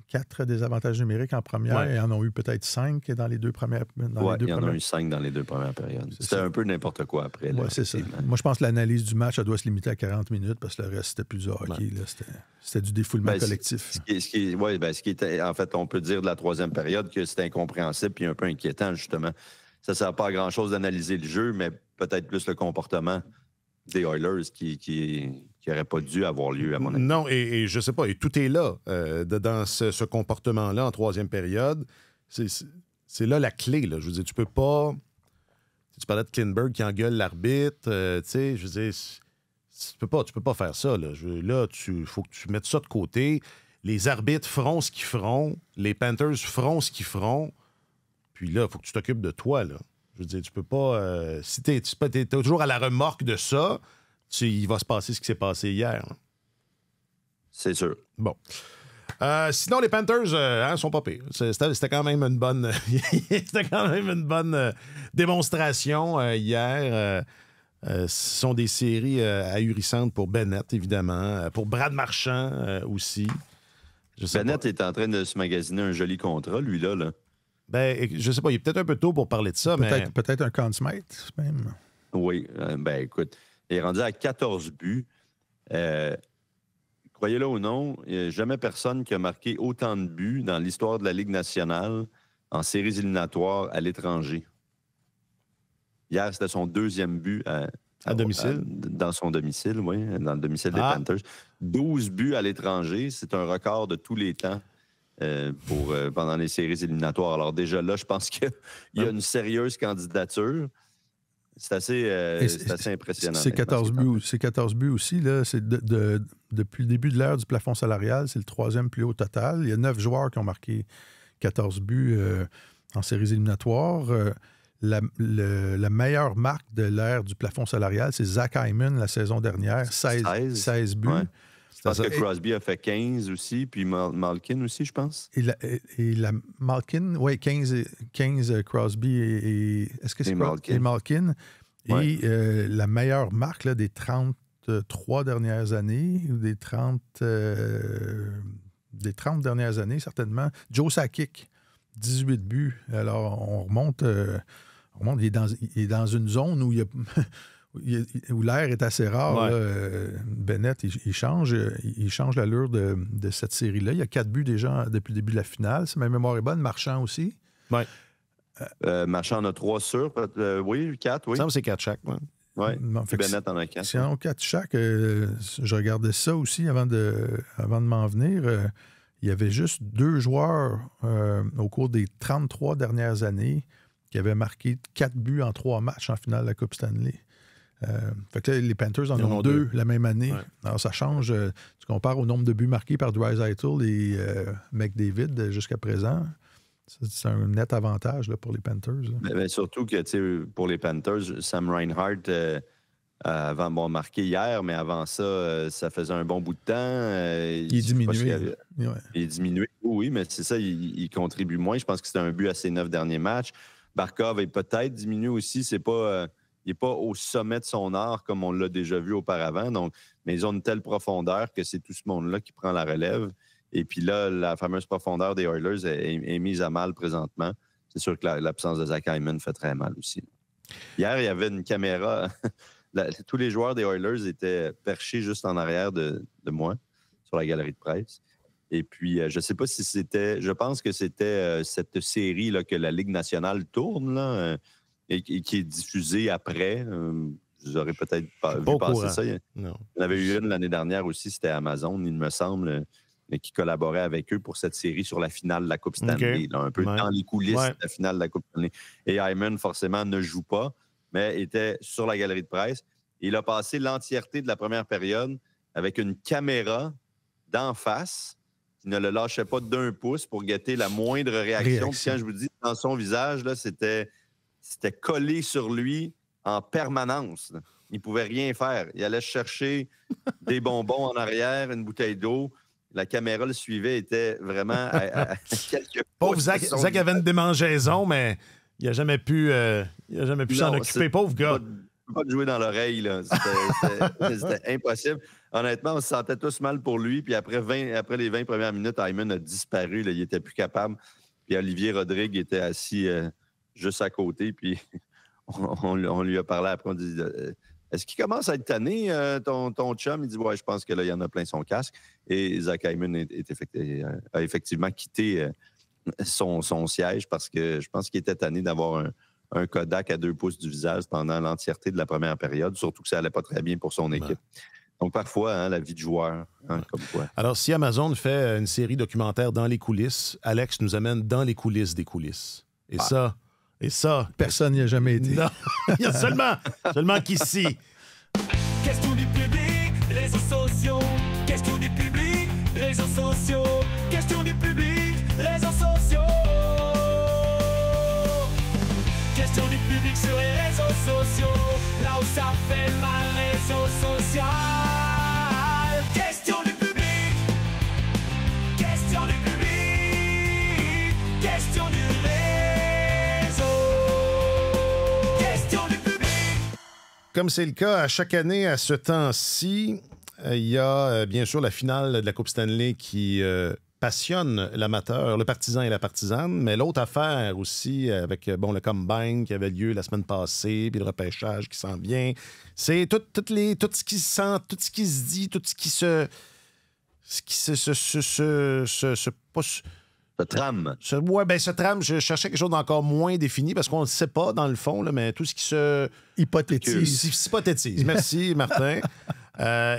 4 désavantages numériques en première et en ont eu peut-être 5 dans les deux premières. Il y en a eu 5 dans les 2 premières périodes. C'était un peu n'importe quoi après. Oui, c'est ça. Moi, je pense que l'analyse du match, elle doit se limiter à 40 minutes parce que le reste, c'était plus du hockey. Là. C'était du défoulement collectif. En fait, on peut dire de la troisième période que c'était incompréhensible et un peu inquiétant, justement. Ça ne sert pas à grand-chose d'analyser le jeu, mais peut-être plus le comportement des Oilers qui n'aurait pas dû avoir lieu, à mon avis. Non, et je sais pas, et tout est là, dans ce comportement-là en troisième période. C'est là la clé, là. Je veux dire, tu peux pas... Tu parlais de Klingberg qui engueule l'arbitre, tu sais, je veux dire, tu peux pas faire ça, là. Faut que tu mettes ça de côté. Les arbitres feront ce qu'ils feront, les Panthers feront ce qu'ils feront, puis là, il faut que tu t'occupes de toi, là. Je veux dire, tu peux pas... si t'es toujours à la remorque de ça, il va se passer ce qui s'est passé hier. Hein. C'est sûr. Bon. Sinon, les Panthers sont pas pires. C'était quand même une bonne... C'était quand même une bonne démonstration hier. Ce sont des séries ahurissantes pour Bennett, évidemment. Pour Brad Marchand aussi. Bennett est en train de se magasiner un joli contrat, lui-là. Là. Ben, je sais pas, il est peut-être un peu tôt pour parler de ça, mais... Peut-être un Conn Smythe, même. Oui, écoute, il est rendu à 14 buts. Croyez-le ou non, il n'y a jamais personne qui a marqué autant de buts dans l'histoire de la Ligue nationale en séries éliminatoires à l'étranger. Hier, c'était son 2e but à domicile. Dans son domicile, oui, dans le domicile des Panthers. 12 buts à l'étranger, c'est un record de tous les temps. Pendant les séries éliminatoires. Alors déjà là, je pense qu'il y a une sérieuse candidature. C'est assez impressionnant. C'est 14 buts aussi. Là. C'est depuis le début de l'ère du plafond salarial, c'est le 3e plus haut total. Il y a 9 joueurs qui ont marqué 14 buts en séries éliminatoires. La meilleure marque de l'ère du plafond salarial, c'est Zach Hyman la saison dernière, 16 buts. Ouais. Parce que Crosby a fait 15 aussi, puis Malkin aussi, je pense. Et Malkin, oui, 15 Crosby et est-ce que c'est Malkin? Ouais. Et la meilleure marque là, des 33 dernières années, ou des 30 dernières années, certainement, Joe Sakic, 18 buts. Alors, on remonte, il est dans une zone où il y a... où l'air est assez rare. Ouais. Là, Bennett, il change l'allure de cette série-là. Il y a 4 buts déjà depuis le début de la finale. Si ma mémoire est bonne, Marchand aussi. Oui. Marchand en a 3 sûrs. Oui, 4, oui. Ça me semble que c'est 4 chaque. Ouais. Bennett en a 4. Si en a 4 chaque, je regardais ça aussi avant de m'en venir. Il y avait juste 2 joueurs au cours des 33 dernières années qui avaient marqué 4 buts en 3 matchs en finale de la Coupe Stanley. Fait que là, les Panthers en ont 2 la même année. Ouais. Alors, ça change. Tu compares au nombre de buts marqués par Draisaitl et McDavid jusqu'à présent. C'est un net avantage là, pour les Panthers. Mais surtout que pour les Panthers, Sam Reinhart avant marqué hier, mais avant ça, ça faisait un bon bout de temps. Il est diminué. Il est diminué, oui, mais c'est ça, il contribue moins. Je pense que c'était un but à ses 9 derniers matchs. Barkov est peut-être diminué aussi. C'est pas... il n'est pas au sommet de son art comme on l'a déjà vu auparavant. Donc, mais ils ont une telle profondeur que c'est tout ce monde-là qui prend la relève. Et puis là, la fameuse profondeur des Oilers est mise à mal présentement. C'est sûr que l'absence de Zach Hyman fait très mal aussi. Hier, il y avait une caméra tous les joueurs des Oilers étaient perchés juste en arrière de moi, sur la galerie de presse. Et puis, je ne sais pas si c'était... Je pense que c'était cette série là, que la Ligue nationale tourne là, et qui est diffusée après. Vous aurez peut-être vu passer ça. Il y en avait eu une l'année dernière aussi, c'était Amazon, il me semble, qui collaborait avec eux pour cette série sur la finale de la Coupe Stanley. Là, un peu dans les coulisses de la finale de la Coupe Stanley. Et Hyman, forcément, ne joue pas, mais était sur la galerie de presse. Et il a passé l'entièreté de la première période avec une caméra d'en face qui ne le lâchait pas d'un pouce pour guetter la moindre réaction. Puis quand je vous dis, dans son visage, là, c'était collé sur lui en permanence. Là. Il ne pouvait rien faire. Il allait chercher des bonbons en arrière, une bouteille d'eau. La caméra le suivait, était vraiment à quelques pauvre Zach avait une démangeaison, mais il n'a jamais pu s'en occuper. Pauvre gars. Pas de jouer dans l'oreille. Là. C'était impossible. Honnêtement, on se sentait tous mal pour lui. Puis après les 20 premières minutes, Hyman a disparu. Là. Il n'était plus capable. Puis Olivier Rodrigue était assis juste à côté. Puis on lui a parlé après. On dit est-ce qu'il commence à être tanné, ton chum? Il dit ouais, je pense que là, il y en a plein son casque. Et Zach Hyman a effectivement quitté son siège parce que je pense qu'il était tanné d'avoir un Kodak à 2 pouces du visage pendant l'entièreté de la première période, surtout que ça n'allait pas très bien pour son équipe. Donc, parfois, la vie de joueur, comme quoi. Alors, si Amazon fait une série documentaire dans les coulisses, Alex nous amène dans les coulisses des coulisses. Et ça... Personne n'y a jamais été. Non, il y a seulement qu'ici. Question du public, réseaux sociaux. Question du public, réseaux sociaux. Question du public, réseaux sociaux. Question du public sur les réseaux sociaux. Là où ça fait mal, réseaux sociaux. Question du public. Question du public. Question du réseau. Question du public. Comme c'est le cas à chaque année à ce temps-ci, il y a bien sûr la finale de la Coupe Stanley qui passionne l'amateur, le partisan et la partisane, mais l'autre affaire aussi avec le combine qui avait lieu la semaine passée, puis le repêchage qui s'en vient, c'est tout ce qui se sent, tout ce qui se dit, tout ce qui se trame. Ce trame, je cherchais quelque chose d'encore moins défini parce qu'on ne le sait pas dans le fond, là, mais tout ce qui se... Hypothétise. Merci, Martin.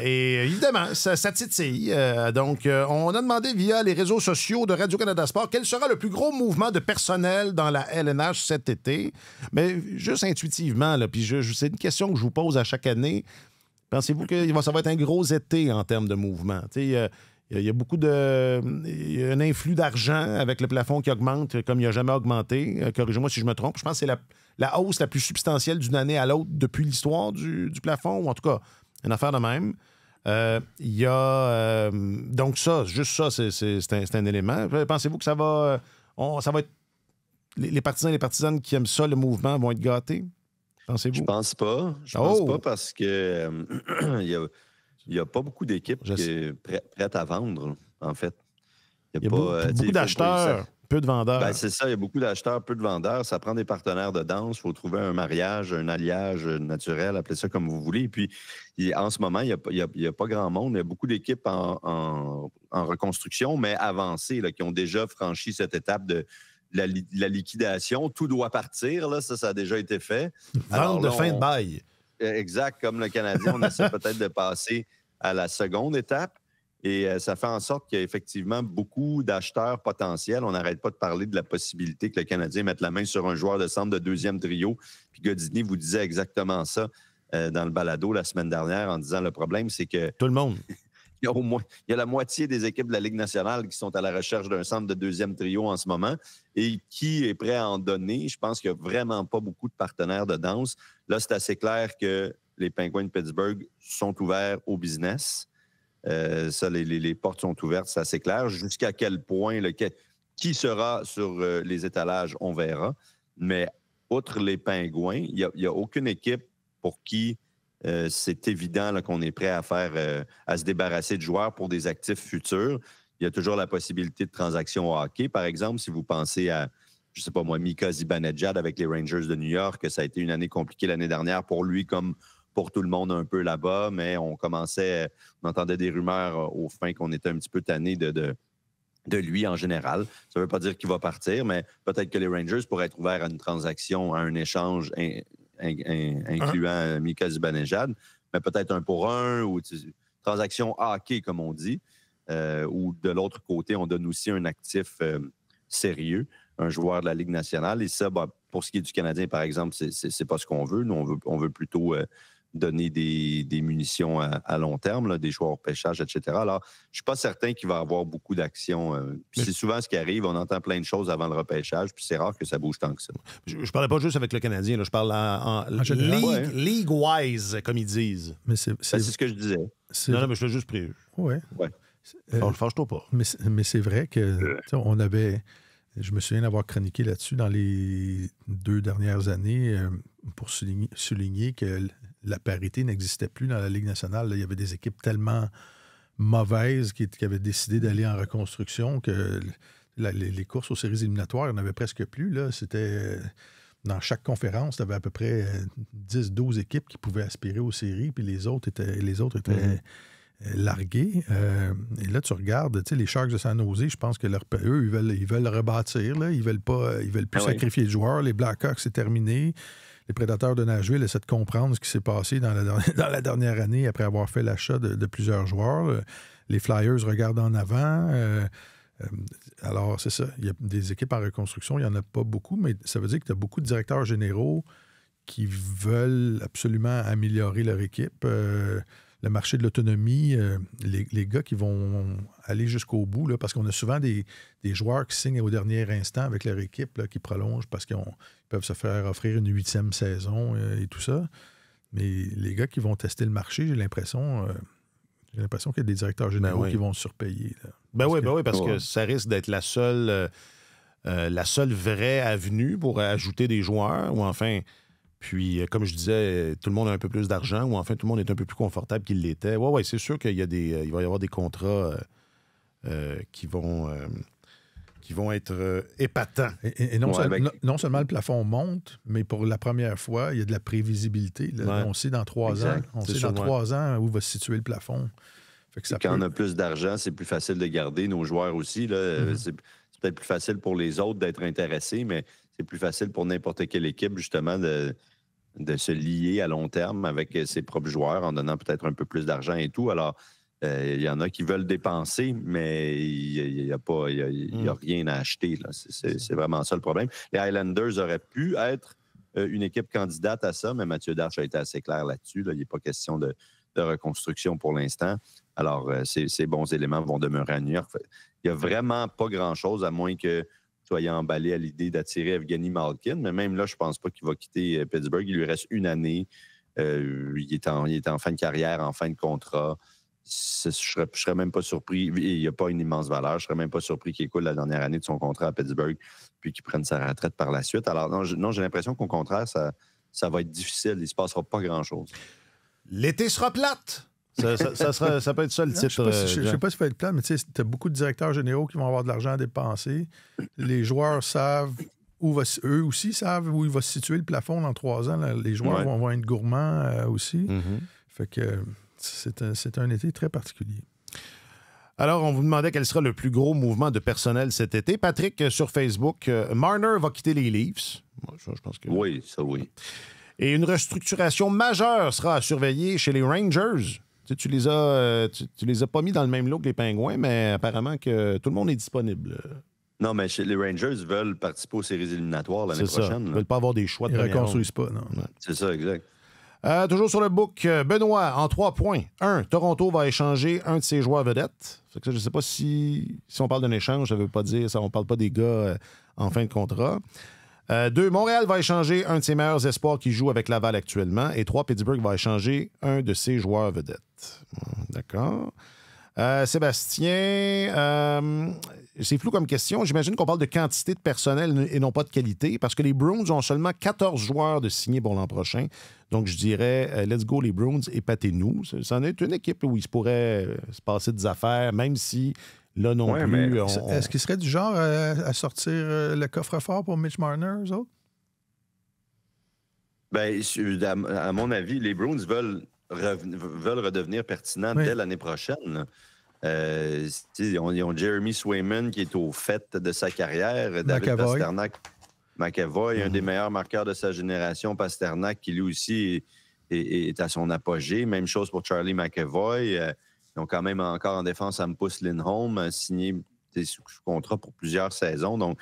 Et évidemment, ça titille. Donc, on a demandé via les réseaux sociaux de Radio-Canada Sport quel sera le plus gros mouvement de personnel dans la LNH cet été. Mais juste intuitivement, là, puis c'est une question que je vous pose à chaque année. Pensez-vous que ça va être un gros été en termes de mouvement? Il y a beaucoup il y a un influx d'argent avec le plafond qui augmente comme il n'a jamais augmenté. Corrigez-moi si je me trompe. Je pense que c'est la hausse la plus substantielle d'une année à l'autre depuis l'histoire du plafond, ou en tout cas, une affaire de même. Il y a... donc ça, juste ça, c'est un élément. Pensez-vous que ça va être... Les partisans et les partisanes qui aiment ça, le mouvement, vont être gâtés? Pensez-vous? Je pense pas. Je pense pas parce que il n'y a pas beaucoup d'équipes prêtes à vendre, en fait. Il y a beaucoup d'acheteurs, peu de vendeurs. Ben, c'est ça, il y a beaucoup d'acheteurs, peu de vendeurs. Ça prend des partenaires de danse. Il faut trouver un mariage, un alliage naturel, appelez ça comme vous voulez. Et puis, en ce moment, il n'y a pas grand monde. Il y a beaucoup d'équipes en reconstruction, mais avancées, là, qui ont déjà franchi cette étape de la liquidation. Tout doit partir. Là, ça a déjà été fait. Vente de fin de bail. Exact. Comme le Canadien, on essaie peut-être de passer à la seconde étape. Et ça fait en sorte qu'il y a effectivement beaucoup d'acheteurs potentiels. On n'arrête pas de parler de la possibilité que le Canadien mette la main sur un joueur de centre de deuxième trio. Puis Godini vous disait exactement ça dans le balado la semaine dernière en disant le problème, c'est que... Tout le monde. Il y a la moitié des équipes de la Ligue nationale qui sont à la recherche d'un centre de deuxième trio en ce moment. Et qui est prêt à en donner? Je pense qu'il n'y a vraiment pas beaucoup de partenaires de danse. Là, c'est assez clair que les Penguins de Pittsburgh sont ouverts au business. Les portes sont ouvertes, c'est assez clair. Jusqu'à quel point, qui sera sur les étalages, on verra. Mais outre les Pingouins, il n'y a aucune équipe pour qui c'est évident là, qu'on est prêt à se débarrasser de joueurs pour des actifs futurs. Il y a toujours la possibilité de transactions au hockey. Par exemple, si vous pensez à, je ne sais pas moi, Mika Zibanejad avec les Rangers de New York, que ça a été une année compliquée l'année dernière pour lui comme pour tout le monde un peu là-bas, mais on entendait des rumeurs aux fins qu'on était un petit peu tanné de lui en général. Ça ne veut pas dire qu'il va partir, mais peut-être que les Rangers pourraient être ouverts à une transaction, à un échange incluant Mika Zibanejad, mais peut-être 1 pour 1 ou transaction hockey, comme on dit, ou de l'autre côté, on donne aussi un actif sérieux, un joueur de la Ligue nationale. Et ça, pour ce qui est du Canadien, par exemple, c'est pas ce qu'on veut. Nous, on veut plutôt donner des munitions à long terme, là, des joueurs au pêchage, etc. Alors, je ne suis pas certain qu'il va y avoir beaucoup d'actions. C'est souvent ce qui arrive. On entend plein de choses avant le repêchage, puis c'est rare que ça bouge tant que ça. Je ne parlais pas juste avec le Canadien, là, je parle en league-wise, comme ils disent. Mais c'est ce que je disais. Non, mais je l'ai juste pris. Ouais. Fâche-toi pas. Mais c'est vrai que on avait... Je me souviens d'avoir chroniqué là-dessus dans les 2 dernières années pour souligner que la parité n'existait plus dans la Ligue nationale. Là, il y avait des équipes tellement mauvaises qui avaient décidé d'aller en reconstruction que les courses aux séries éliminatoires, il n'y en avait presque plus. Là. C'était dans chaque conférence, il y avait à peu près 10-12 équipes qui pouvaient aspirer aux séries, puis les autres étaient largués. Et là, tu regardes, les Sharks de San Jose, je pense que eux, ils veulent rebâtir. Là. Ils veulent plus sacrifier de joueurs. Les Blackhawks, c'est terminé. Les Prédateurs de Nashville essaient de comprendre ce qui s'est passé dans la dernière année après avoir fait l'achat de plusieurs joueurs. Les Flyers regardent en avant. Alors, c'est ça. Il y a des équipes en reconstruction. Il n'y en a pas beaucoup, mais ça veut dire que tu as beaucoup de directeurs généraux qui veulent absolument améliorer leur équipe. Le marché de l'autonomie, les gars qui vont aller jusqu'au bout, là, parce qu'on a souvent des joueurs qui signent au dernier instant avec leur équipe, là, qui prolongent parce qu'ils peuvent se faire offrir une 8e saison et tout ça. Mais les gars qui vont tester le marché, j'ai l'impression qu'il y a des directeurs généraux qui vont surpayer. Là, parce que ça risque d'être la seule vraie avenue pour ajouter des joueurs, ou enfin... Puis, comme je disais, tout le monde a un peu plus d'argent, ou enfin, tout le monde est un peu plus confortable qu'il l'était. Oui, c'est sûr qu'il va y avoir des contrats qui vont être épatants. Et non seulement le plafond monte, mais pour la première fois, il y a de la prévisibilité. Là. On sait dans 3 ans. On sait dans 3 ans où va se situer le plafond. Fait que quand on a plus d'argent, c'est plus facile de garder nos joueurs aussi. Là. C'est peut-être plus facile pour les autres d'être intéressés, mais c'est plus facile pour n'importe quelle équipe, justement, de se lier à long terme avec ses propres joueurs en donnant peut-être un peu plus d'argent et tout. Alors, il y en a qui veulent dépenser, mais il n'y a rien à acheter. Là. C'est vraiment ça le problème. Les Highlanders auraient pu être une équipe candidate à ça, mais Mathieu Darche a été assez clair là-dessus. Là. Il n'est pas question de reconstruction pour l'instant. Alors, ces bons éléments vont demeurer à New York. Il n'y a vraiment pas grand-chose, à moins que soyez emballé à l'idée d'attirer Evgeny Malkin. Mais même là, je ne pense pas qu'il va quitter Pittsburgh. Il lui reste 1 année. Il est en fin de carrière, en fin de contrat. Je ne serais même pas surpris. Il n'y a pas une immense valeur. Je ne serais même pas surpris qu'il écoule la dernière année de son contrat à Pittsburgh puis qu'il prenne sa retraite par la suite. Alors, non, j'ai l'impression qu'au contraire, ça va être difficile. Il ne se passera pas grand-chose. L'été sera plate! Ça peut être ça le titre. Je ne sais pas si ça va être plate, mais tu as beaucoup de directeurs généraux qui vont avoir de l'argent à dépenser. Les joueurs savent eux aussi savent où il va se situer le plafond dans 3 ans. Là. Les joueurs vont être gourmands aussi. Fait que c'est un été très particulier. Alors, on vous demandait quel sera le plus gros mouvement de personnel cet été. Patrick, sur Facebook, Marner va quitter les Leafs. Je pense que... Oui, ça oui. Et une restructuration majeure sera à surveiller chez les Rangers. Tu les as pas mis dans le même lot que les Pingouins, mais apparemment que tout le monde est disponible. Non, mais les Rangers veulent participer aux séries éliminatoires l'année prochaine. Ils ne veulent pas avoir des choix de première ronde. Ils ne reconstruisent pas, non. Ouais. C'est ça, exact. Toujours sur le book, Benoît, en 3 points. 1, Toronto va échanger un de ses joueurs vedettes. Je ne sais pas si on parle d'un échange, ça ne veut pas dire ça. On ne parle pas des gars en fin de contrat. 2, Montréal va échanger un de ses meilleurs espoirs qui joue avec Laval actuellement. Et 3, Pittsburgh va échanger un de ses joueurs vedettes. D'accord. Sébastien, c'est flou comme question. J'imagine qu'on parle de quantité de personnel et non pas de qualité, parce que les Bruins ont seulement 14 joueurs de signés pour l'an prochain. Donc, je dirais, let's go les Bruins, épatez-nous. Ça en est une équipe où il se pourrait se passer des affaires, même si là non plus... Est-ce qu'ils seraient du genre à sortir le coffre-fort pour Mitch Marner, eux autres? Bien, à mon avis, les Bruins veulent redevenir pertinents dès l'année prochaine. Ils ont Jeremy Swayman qui est au fait de sa carrière. David McAvoy, un des meilleurs marqueurs de sa génération. Pasternak, qui lui aussi est à son apogée. Même chose pour Charlie McAvoy. Ils ont quand même encore en défense Hampus Lindholm, signé sous contrat pour plusieurs saisons. Donc,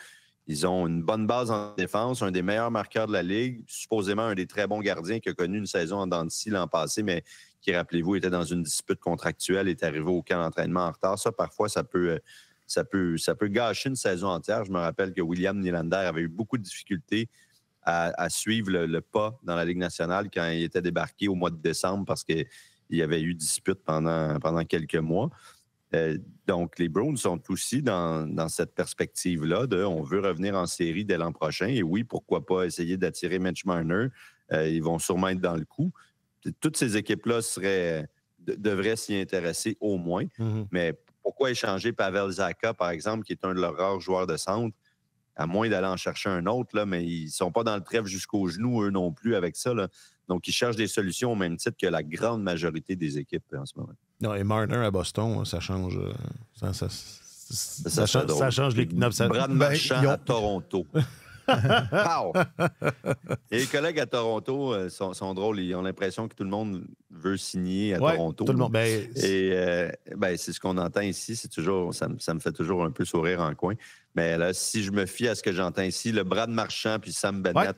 ils ont une bonne base en défense, un des meilleurs marqueurs de la Ligue, supposément un des très bons gardiens qui a connu une saison en dents de scie l'an passé, mais qui, rappelez-vous, était dans une dispute contractuelle, est arrivé au camp d'entraînement en retard. Ça, parfois, ça peut gâcher une saison entière. Je me rappelle que William Nylander avait eu beaucoup de difficultés à suivre le pas dans la Ligue nationale quand il était débarqué au mois de décembre parce qu'il y avait eu dispute pendant quelques mois. Donc, les Bruins sont aussi dans cette perspective-là on veut revenir en série dès l'an prochain. Et oui, pourquoi pas essayer d'attirer Mitch Marner. Ils vont sûrement être dans le coup. Toutes ces équipes-là devraient s'y intéresser au moins. Mm-hmm. Mais pourquoi échanger Pavel Zacha, par exemple, qui est un de leurs rares joueurs de centre, à moins d'aller en chercher un autre, là, mais ils ne sont pas dans le trèfle jusqu'au genou, eux non plus, avec ça. Là. Donc, ils cherchent des solutions au même titre que la grande majorité des équipes en ce moment. Non, et Marner à Boston, ça change. Ça change les knobs. Brad Marchand à Toronto. Et les collègues à Toronto sont drôles. Ils ont l'impression que tout le monde veut signer à Toronto. Tout le monde. Et c'est ce qu'on entend ici. C'est toujours, ça me fait toujours un peu sourire en coin. Mais là, si je me fie à ce que j'entends ici, le Brad Marchand puis Sam Bennett,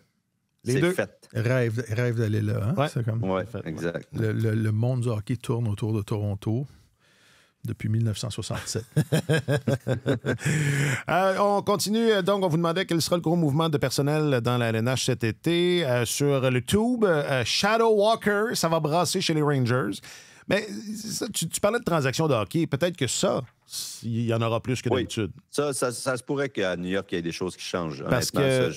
c'est deux. Fait. Rêve d'aller là. Hein? Ouais, c'est comme... exact. Le monde du hockey tourne autour de Toronto. Depuis 1967. On continue. Donc, on vous demandait quel sera le gros mouvement de personnel dans la LNH cet été. Sur le tube, Shadow Walker, ça va brasser chez les Rangers. Mais ça, tu parlais de transactions de hockey. Peut-être que ça, il y en aura plus que d'habitude. Ça se pourrait qu'à New York, il y ait des choses qui changent. Parce que...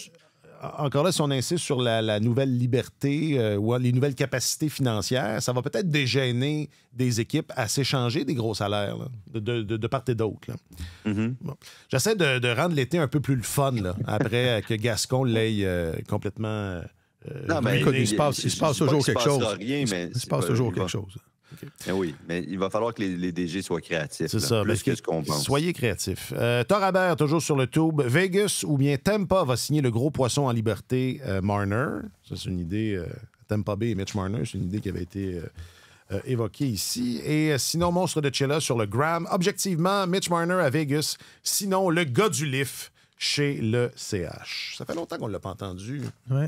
Encore là, si on insiste sur la nouvelle liberté ou les nouvelles capacités financières, ça va peut-être dégêner des équipes à s'échanger des gros salaires là, de part et d'autre. Mm-hmm. Bon. J'essaie de rendre l'été un peu plus le fun là, après que Gascon l'ait complètement... non, mais il se passe toujours quelque chose. Il se passe toujours quelque chose. Okay. Oui, mais il va falloir que les DG soient créatifs. C'est ça. Plus que ce qu'on pense. Soyez créatifs. Torabert, toujours sur le tube. Vegas ou bien Tampa va signer le gros poisson en liberté, Marner. Ça, c'est une idée. Tampa Bay et Mitch Marner, c'est une idée qui avait été évoquée ici. Et sinon, Monstre de Chela sur le Gram. Objectivement, Mitch Marner à Vegas. Sinon, le gars du LIF chez le CH. Ça fait longtemps qu'on ne l'a pas entendu. Oui.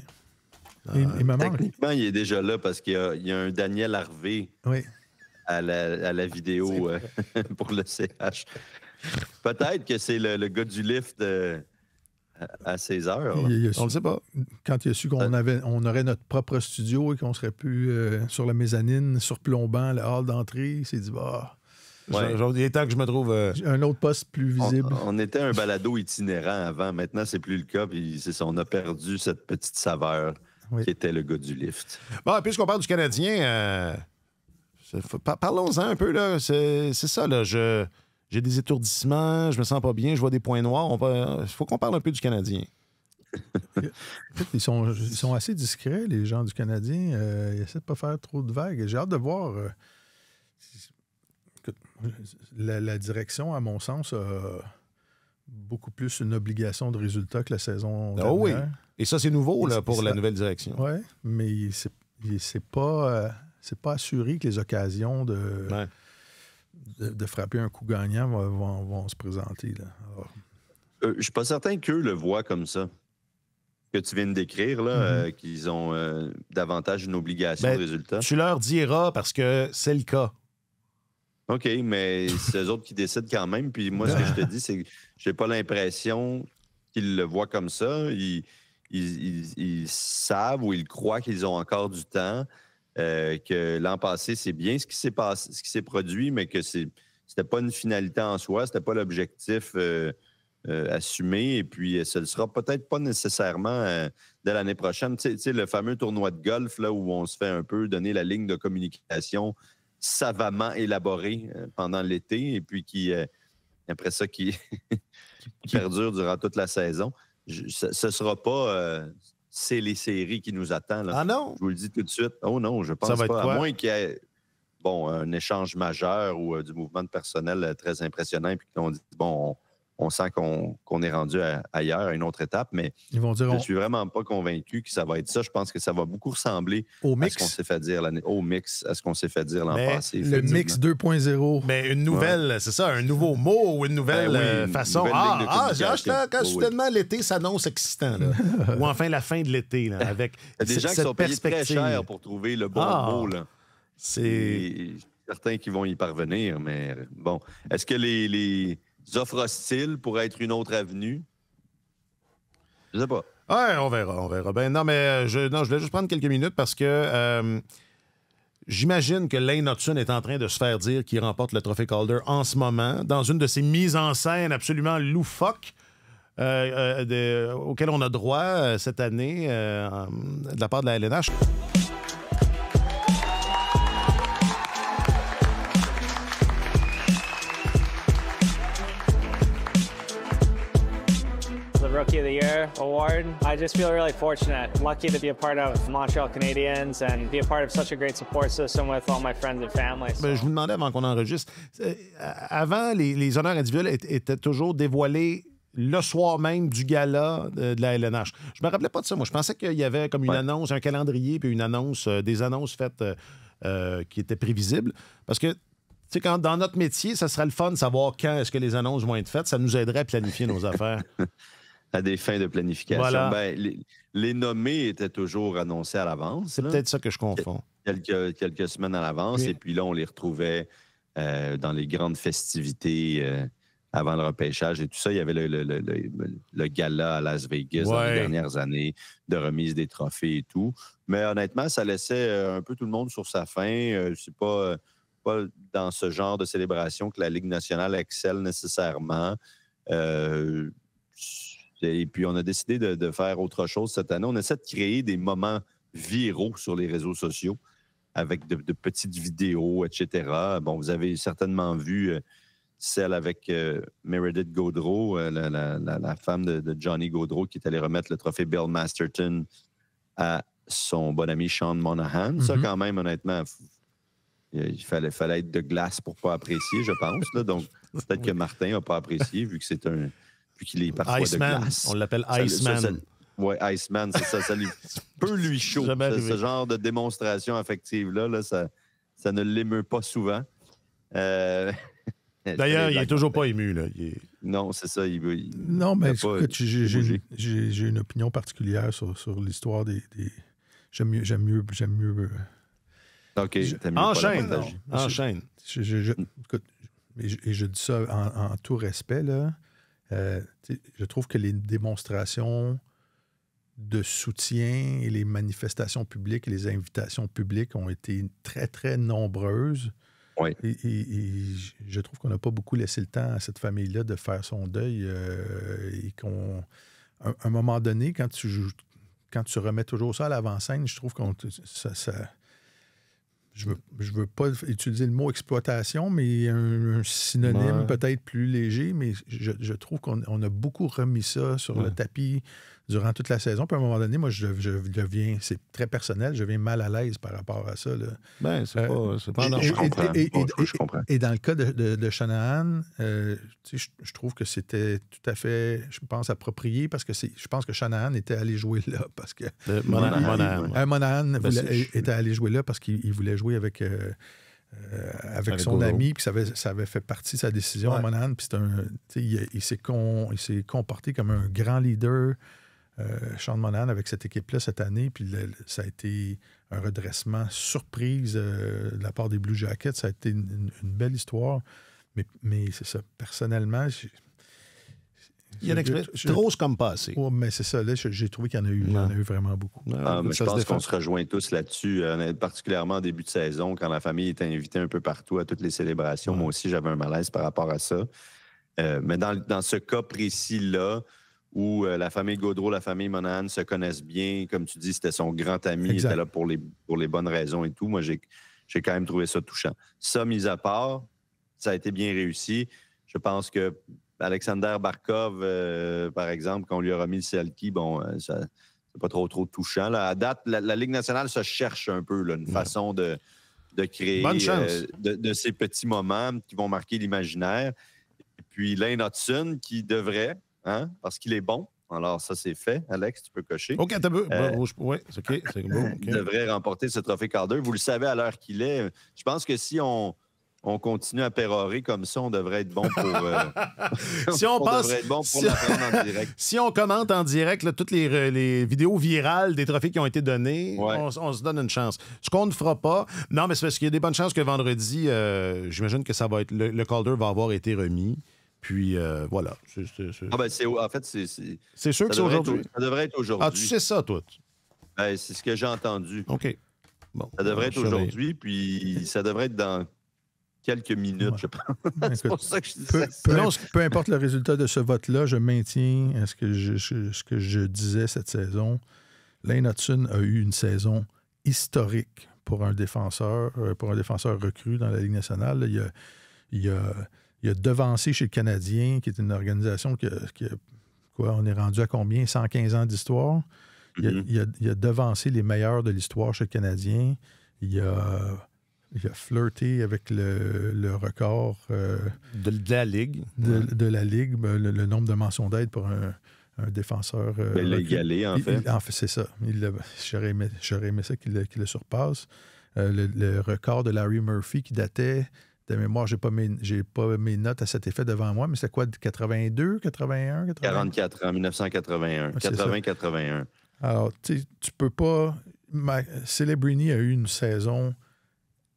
Techniquement, il est déjà là parce qu'il y a un Daniel Harvey à la vidéo pour le CH. Peut-être que c'est le gars du lift à 16 heures. On ne le sait pas. Quand il a su qu'on aurait notre propre studio et qu'on serait plus sur la mezzanine, surplombant le hall d'entrée, il s'est dit il est temps que je me trouve... un autre poste plus visible. On était un balado itinérant avant. Maintenant, c'est plus le cas. Puis on a perdu cette petite saveur. Qui était le gars du lift. Bon, puisqu'on parle du Canadien, parlons-en un peu. Là. C'est ça, là. J'ai des étourdissements, je me sens pas bien, je vois des points noirs. Il faut qu'on parle un peu du Canadien. Ils sont assez discrets, les gens du Canadien. Ils essaient de pas faire trop de vagues. J'ai hâte de voir... la direction, à mon sens, a beaucoup plus une obligation de résultat que la saison dernière. Oui. Et ça, c'est nouveau là, pour la nouvelle direction. Oui, mais c'est pas assuré que les occasions de frapper un coup gagnant vont se présenter. Je ne suis pas certain qu'eux le voient comme ça, que tu viens de décrire, là, qu'ils ont davantage une obligation de résultat. Tu leur diras parce que c'est le cas. OK, mais c'est eux autres qui décident quand même. Puis moi, ce que je te dis, c'est que j'ai pas l'impression qu'ils le voient comme ça. Ils savent ou ils croient qu'ils ont encore du temps, que l'an passé, c'est bien ce qui s'est produit, mais que c'était pas une finalité en soi, c'était pas l'objectif assumé. Et puis, ce ne sera peut-être pas nécessairement dès l'année prochaine. Tu sais, le fameux tournoi de golf là, où on se fait un peu donner la ligne de communication savamment élaborée pendant l'été et puis qui, après ça, qui perdure durant toute la saison. Ce ne sera pas c'est les séries qui nous attendent. Là. Ah non? Je vous le dis tout de suite. Oh non, je pense Ça va être pas. quoi? À moins qu'il y ait un échange majeur ou du mouvement de personnel très impressionnant, puis qu'on dit, bon, on sent qu'on est rendu ailleurs, à une autre étape, mais Ils vont dire je ne suis vraiment pas convaincu que ça va être ça. Je pense que ça va beaucoup ressembler au à ce qu'on mix. s'est fait dire au mix, à ce qu'on s'est fait dire l'an passé. Le mix 2.0. Mais une nouvelle, c'est ça, un nouveau mot ou une nouvelle une façon. nouvelle ligne de communication. Quand Oui. soudainement l'été s'annonce excitant, là. Ou enfin la fin de l'été, là, avec Il y a des gens qui cette sont payés très perspective. cher pour trouver le bon mot. Là. C'est... Et certains qui vont y parvenir, mais bon. Est-ce que les offres hostiles pourraient être une autre avenue? Je sais pas. Ouais, on verra. Ben non, mais je voulais juste prendre quelques minutes parce que j'imagine que Lane Hudson est en train de se faire dire qu'il remporte le trophée Calder en ce moment, dans une de ces mises en scène absolument loufoques auxquelles on a droit cette année de la part de la LNH. Rookie of the Year award. I just feel really fortunate, lucky to be a part of Montreal Canadiens and be a part of such a great support system with all my friends and family. So. Ben, je vous demandais avant qu'on enregistre. Avant, les honneurs individuels étaient toujours dévoilés le soir même du gala de la LNH. Je me rappelais pas de ça. Moi, je pensais qu'il y avait comme une annonce, un calendrier, puis une annonce, des annonces faites qui étaient prévisibles. Parce que, tu sais, quand dans notre métier, ça serait le fun de savoir quand est-ce que les annonces vont être faites. Ça nous aiderait à planifier nos affaires. À des fins de planification. Voilà. Ben, les nommés étaient toujours annoncés à l'avance. C'est peut-être ça que je confonds. Quelques semaines à l'avance. Oui. Et puis là, on les retrouvait dans les grandes festivités avant le repêchage et tout ça. Il y avait le gala à Las Vegas dans les dernières années de remise des trophées et tout. Mais honnêtement, ça laissait un peu tout le monde sur sa faim. C'est pas dans ce genre de célébration que la Ligue nationale excelle nécessairement. Et puis, on a décidé de faire autre chose cette année. On essaie de créer des moments viraux sur les réseaux sociaux avec de petites vidéos, etc. Bon, vous avez certainement vu celle avec Meredith Gaudreau, la femme de Johnny Gaudreau, qui est allée remettre le trophée Bill Masterton à son bon ami Sean Monahan. Ça, quand même, honnêtement, il fallait être de glace pour ne pas apprécier, je pense. Là. Donc, peut-être que Martin n'a pas apprécié, vu qu'il est parfois Iceman. de glace. On l'appelle Iceman. Oui, Iceman, c'est ça. Ça peut lui chaud. Ce genre de démonstration affective-là, ça ne l'émeut pas souvent. D'ailleurs, il n'est toujours pas ému. Là. Non, c'est ça. Non, mais écoute, j'ai une opinion particulière sur l'histoire des... J'aime mieux... OK. Enchaîne. Écoute, et je dis ça en tout respect, là. Je trouve que les démonstrations de soutien et les manifestations publiques et les invitations publiques ont été très, très nombreuses. Oui. Et je trouve qu'on n'a pas beaucoup laissé le temps à cette famille-là de faire son deuil et à un moment donné, quand tu remets toujours ça à l'avant-scène, je trouve qu'on je veux pas utiliser le mot exploitation, mais un synonyme peut-être plus léger, mais je trouve qu'on a beaucoup remis ça sur le tapis durant toute la saison. Puis à un moment donné, moi, je deviens, c'est très personnel, je deviens mal à l'aise par rapport à ça. Là. Ben, c'est pas normal. Je comprends. Et dans le cas de Shanahan, je trouve que c'était tout à fait, je pense, approprié parce que je pense que Shanahan était allé jouer là parce que... Monahan était allé jouer là parce qu'il voulait jouer avec son ami, puis ça avait fait partie de sa décision, Monahan. Puis il s'est comporté comme un grand leader, Sean Monahan, avec cette équipe-là cette année. Puis ça a été un redressement surprise de la part des Blue Jackets. Ça a été une belle histoire. Mais c'est ça. Personnellement, il y a trop comme passé. Oh, mais c'est ça. Là, j'ai trouvé qu'il y en a eu vraiment beaucoup. Mais je pense qu'on se rejoint tous là-dessus, particulièrement en début de saison, quand la famille était invitée un peu partout à toutes les célébrations. Moi aussi, j'avais un malaise par rapport à ça. Mais dans ce cas précis-là, où la famille Gaudreau, la famille Monahan se connaissent bien, comme tu dis, c'était son grand ami, il était là pour les bonnes raisons et tout. Moi, j'ai quand même trouvé ça touchant. Ça, mis à part, ça a été bien réussi. Je pense que Alexander Barkov, par exemple, quand on lui a remis le Selkie, bon, pas trop touchant. Là. À date, la Ligue nationale se cherche un peu, là, une façon de créer de ces petits moments qui vont marquer l'imaginaire. Et puis Lane Hutson qui devrait, parce qu'il est bon. Alors, ça, c'est fait. Alex, tu peux cocher. OK, oui, c'est OK. C'est bon. Okay. Il devrait remporter ce trophée Calder. Vous le savez à l'heure qu'il est. Je pense que si on continue à pérorer comme ça, on devrait être bon pour... devrait être bon pour l'apprendre en direct. Si on commente en direct là, toutes les vidéos virales des trophées qui ont été donnés, on se donne une chance. Ce qu'on ne fera pas... Non, mais c'est parce qu'il y a des bonnes chances que vendredi, j'imagine que ça va être... Le Calder va avoir été remis. Puis, voilà. En fait, c'est sûr que c'est aujourd'hui. Ça devrait être aujourd'hui. Ah, tu sais ça, toi? Ben, c'est ce que j'ai entendu. OK. Bon, ça devrait être aujourd'hui, puis ça devrait être dans quelques minutes, je pense. C'est pour ça que je dis ça. Peu importe le résultat de ce vote-là, je maintiens ce que je disais cette saison. Lane Hutson a eu une saison historique pour un défenseur recru dans la Ligue nationale. Il a devancé chez le Canadien, qui est une organisation qui a on est rendu à combien? 115 ans d'histoire. Il a devancé les meilleurs de l'histoire chez le Canadien. Il a flirté avec le record de la Ligue. De la Ligue, le nombre de mentions d'aide pour un défenseur. Il l'a égalé, en fait. En fait, c'est ça. J'aurais aimé ça qu'il le surpasse. Le record de Larry Murphy qui datait... De mémoire, j'ai pas mes notes à cet effet devant moi, mais c'est quoi, 82, 81, 80? 44, en 1981. 80-81. Alors, tu peux pas... Celebrini a eu une saison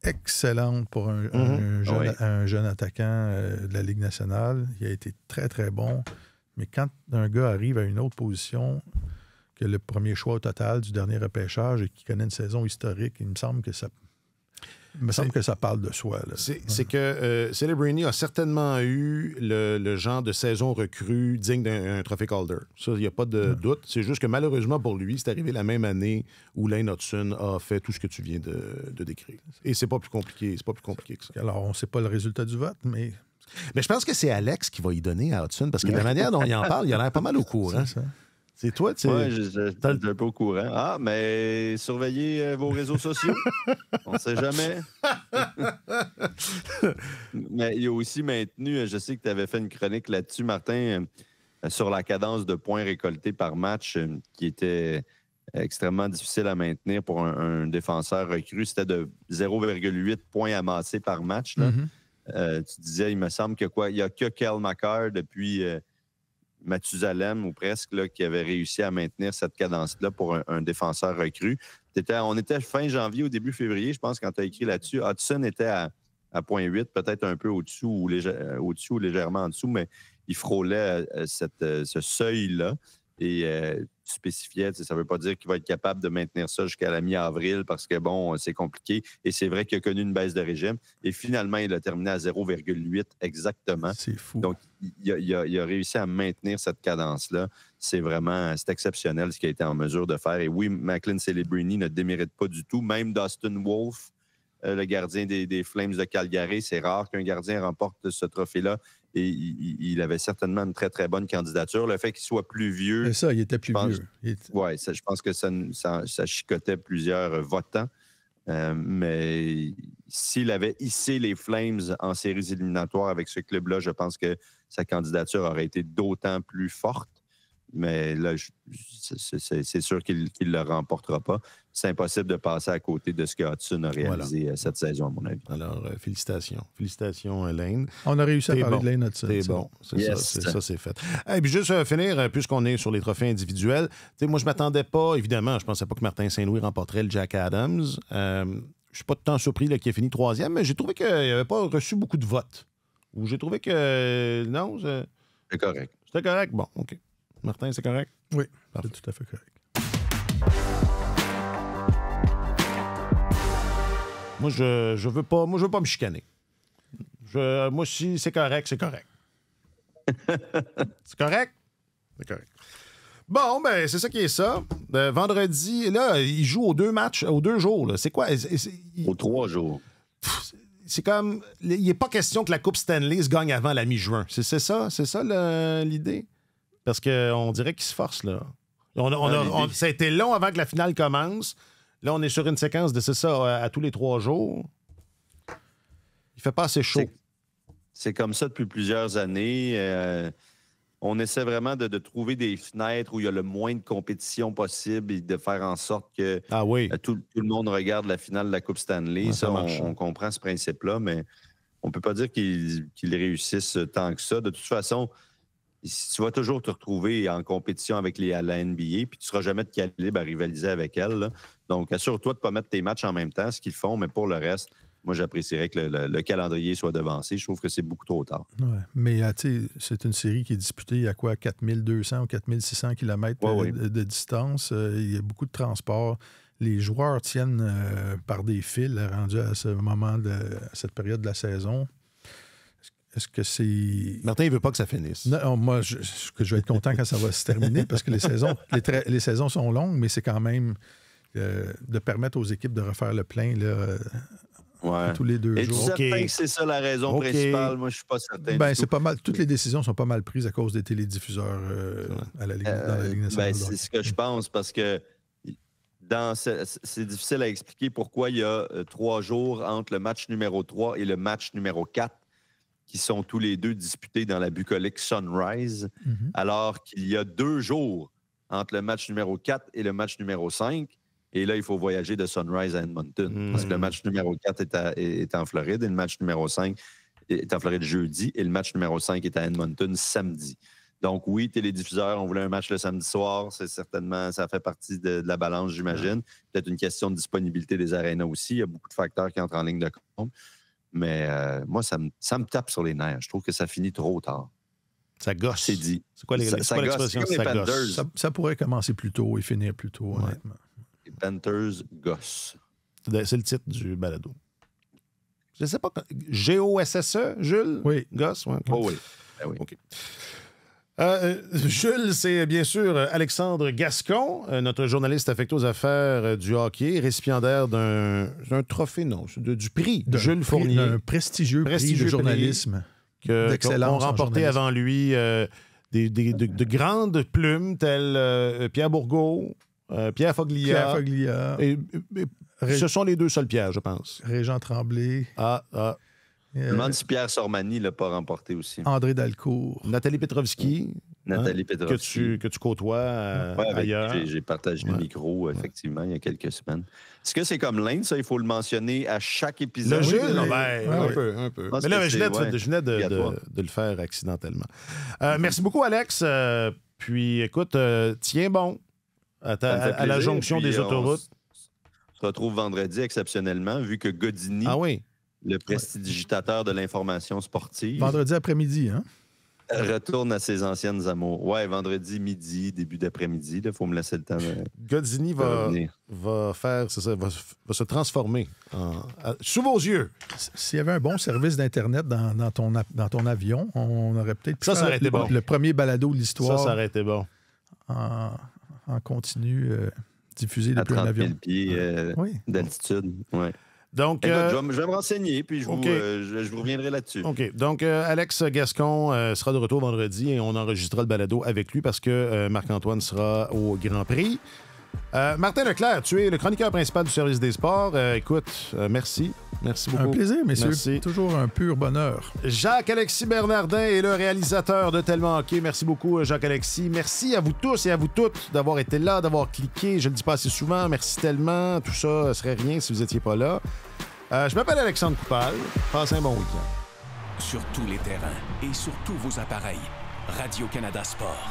excellente pour un jeune attaquant de la Ligue nationale. Il a été très, très bon. Mais quand un gars arrive à une autre position que le premier choix au total du dernier repêchage et qui connaît une saison historique, il me semble que ça parle de soi. C'est que Celebrini a certainement eu le genre de saison recrue digne d'un trophée Calder. Ça, il n'y a pas de doute. C'est juste que malheureusement pour lui, c'est arrivé la même année où Lane Hutson a fait tout ce que tu viens de décrire. Et c'est pas plus compliqué. C'est pas plus compliqué que ça. Alors, on ne sait pas le résultat du vote, mais... Mais je pense que c'est Alex qui va y donner à Hutson, parce que la manière dont il en parle, il a l'air pas mal au courant. C'est toi, tu sais. Oui, je suis un peu au courant. Ah, mais surveillez vos réseaux sociaux. On ne sait jamais. Mais il a aussi maintenu, je sais que tu avais fait une chronique là-dessus, Martin, sur la cadence de points récoltés par match, qui était extrêmement difficile à maintenir pour un défenseur recru. C'était de 0,8 points amassés par match. Là. Tu disais, il me semble il n'y a que Kyle McCarr depuis... Mathusalem ou presque, là, qui avait réussi à maintenir cette cadence-là pour un défenseur recru. On était fin janvier au début février, je pense, quand tu as écrit là-dessus. Hutson était à 0,8, peut-être un peu au-dessus ou légèrement en dessous, mais il frôlait ce seuil-là. Et tu spécifiais, ça ne veut pas dire qu'il va être capable de maintenir ça jusqu'à la mi-avril parce que, bon, c'est compliqué. Et c'est vrai qu'il a connu une baisse de régime. Et finalement, il a terminé à 0,8 exactement. C'est fou. Donc, il a réussi à maintenir cette cadence-là. C'est exceptionnel ce qu'il a été en mesure de faire. Et oui, Macklin Celebrini ne démérite pas du tout. Même Dustin Wolf, le gardien des Flames de Calgary, c'est rare qu'un gardien remporte ce trophée-là. Et il avait certainement une très, très bonne candidature. Le fait qu'il soit plus vieux... C'est ça, il était plus vieux. Oui, je pense que ça chicotait plusieurs votants. Mais s'il avait hissé les Flames en séries éliminatoires avec ce club-là, je pense que sa candidature aurait été d'autant plus forte. Mais là, c'est sûr qu'il ne le remportera pas. C'est impossible de passer à côté de ce que Hutson a réalisé cette saison, à mon avis. Alors, félicitations. Félicitations, Lane. On a réussi à parler de Lane Hutson. C'est bon. Ça, c'est fait. Et puis juste finir, puisqu'on est sur les trophées individuels, moi, je ne m'attendais pas, évidemment, je ne pensais pas que Martin Saint-Louis remporterait le Jack Adams. Je ne suis pas tant surpris qu'il ait fini 3e, mais j'ai trouvé qu'il n'avait pas reçu beaucoup de votes. Ou j'ai trouvé que... Non, c'est correct. C'était correct? Bon, OK. Martin, c'est correct? Oui, c'est tout à fait correct. Moi, je veux pas me chicaner. Moi, si c'est correct, c'est correct. C'est correct? C'est correct. Bon, ben, c'est ça qui est ça. Vendredi, là, il joue aux 2 matchs, aux 2 jours. Là. C'est quoi? Aux 3 jours. C'est comme... Il n'est pas question que la Coupe Stanley se gagne avant la mi-juin. C'est ça l'idée? Parce qu'on dirait qu'il se force, là. Ça a été long avant que la finale commence. Là, on est sur une séquence de, c'est ça, à tous les 3 jours. Il fait pas assez chaud. C'est comme ça depuis plusieurs années. On essaie vraiment de trouver des fenêtres où il y a le moins de compétition possible et de faire en sorte que tout le monde regarde la finale de la Coupe Stanley. Ça, on comprend ce principe-là, mais on ne peut pas dire qu'ils réussissent tant que ça. De toute façon, tu vas toujours te retrouver en compétition avec la NBA, puis tu ne seras jamais de calibre à rivaliser avec elle. Là. Donc, assure-toi de ne pas mettre tes matchs en même temps, ce qu'ils font, mais pour le reste, moi, j'apprécierais que le calendrier soit devancé. Je trouve que c'est beaucoup trop tard. Ouais. Mais c'est une série qui est disputée à quoi? 4200 ou 4600 km de distance. Il y a beaucoup de transport. Les joueurs tiennent par des fils rendus à ce moment à cette période de la saison. Est-ce que c'est... Martin, il ne veut pas que ça finisse. Non, moi, je vais être content quand ça va se terminer parce que les saisons sont longues, mais c'est quand même de permettre aux équipes de refaire le plein tous les 2 jours. Et certain que c'est ça la raison principale? Moi, je ne suis pas certain. C'est pas mal. Toutes les décisions sont pas mal prises à cause des télédiffuseurs dans la Ligue nationale. C'est ce que je pense parce que c'est difficile à expliquer pourquoi il y a 3 jours entre le match numéro 3 et le match numéro 4 qui sont tous les 2 disputés dans la bucolique Sunrise, alors qu'il y a 2 jours entre le match numéro 4 et le match numéro 5. Et là, il faut voyager de Sunrise à Edmonton. Parce que le match numéro 4 est en Floride et le match numéro 5 est en Floride jeudi et le match numéro 5 est à Edmonton samedi. Donc oui, télédiffuseur, on voulait un match le samedi soir. C'est certainement, ça fait partie de la balance, j'imagine. Peut-être une question de disponibilité des arénas aussi. Il y a beaucoup de facteurs qui entrent en ligne de compte. Mais moi, ça me tape sur les nerfs. Je trouve que ça finit trop tard. Ça gosse. C'est dit. C'est quoi l'expression? Ça gosse. Ça pourrait commencer plus tôt et finir plus tôt, honnêtement. Les Panthers gossent. C'est le titre du balado. Je ne sais pas. G-O-S-S-E, Jules? Oui. Gosse? Ouais, okay. Oh oui. Ben oui. OK. Jules, c'est bien sûr Alexandre Gascon, notre journaliste affecté aux affaires du hockey, récipiendaire d'un trophée, du prix de Jules Fournier. D'un prestigieux prix de journalisme d'excellence. Qu'on remporté avant lui de grandes plumes telles Pierre Bourgault, Pierre Foglia. Ce sont les 2 seuls Pierre, je pense. Régent Tremblay. Je me demande si Pierre Sormani ne l'a pas remporté aussi. André Dalcourt. Nathalie Petrovski. Petrovski. Que tu côtoies ailleurs. J'ai partagé le micro, effectivement, il y a quelques semaines. Est-ce que c'est comme l'Inde, ça? Il faut le mentionner à chaque épisode? Le Jules? Un peu. Mais là, je venais de le faire accidentellement. Merci beaucoup, Alex. Puis, écoute, tiens bon à la jonction des autoroutes. On se retrouve vendredi exceptionnellement, vu que Godini... le prestidigitateur de l'information sportive. Vendredi après-midi, hein? Retourne à ses anciennes amours. Ouais, vendredi midi, début d'après-midi. Il faut me laisser le temps de... Godini va faire, c'est ça, va se transformer sous vos yeux. S'il y avait un bon service d'Internet dans ton avion, on aurait peut-être pu ça aurait été bon. Le premier balado de l'histoire. Ça aurait été bon. En continu, diffusé depuis un avion. À 30 000 pieds d'altitude, oui. Donc, écoute, je vais me renseigner, puis je vous reviendrai là-dessus. OK. Donc, Alex Gascon sera de retour vendredi et on enregistrera le balado avec lui parce que Marc-Antoine sera au Grand Prix. Martin Leclerc, tu es le chroniqueur principal du service des sports. Écoute, merci. Merci beaucoup. Un plaisir, messieurs. Merci. Toujours un pur bonheur. Jacques-Alexis Bernardin est le réalisateur de Tellement Hockey. Merci beaucoup, Jacques-Alexis. Merci à vous tous et à vous toutes d'avoir été là, d'avoir cliqué. Je ne le dis pas assez souvent. Merci tellement. Tout ça ne serait rien si vous n'étiez pas là. Je m'appelle Alexandre Coupal. Passez un bon week-end. Sur tous les terrains et sur tous vos appareils, Radio-Canada Sport.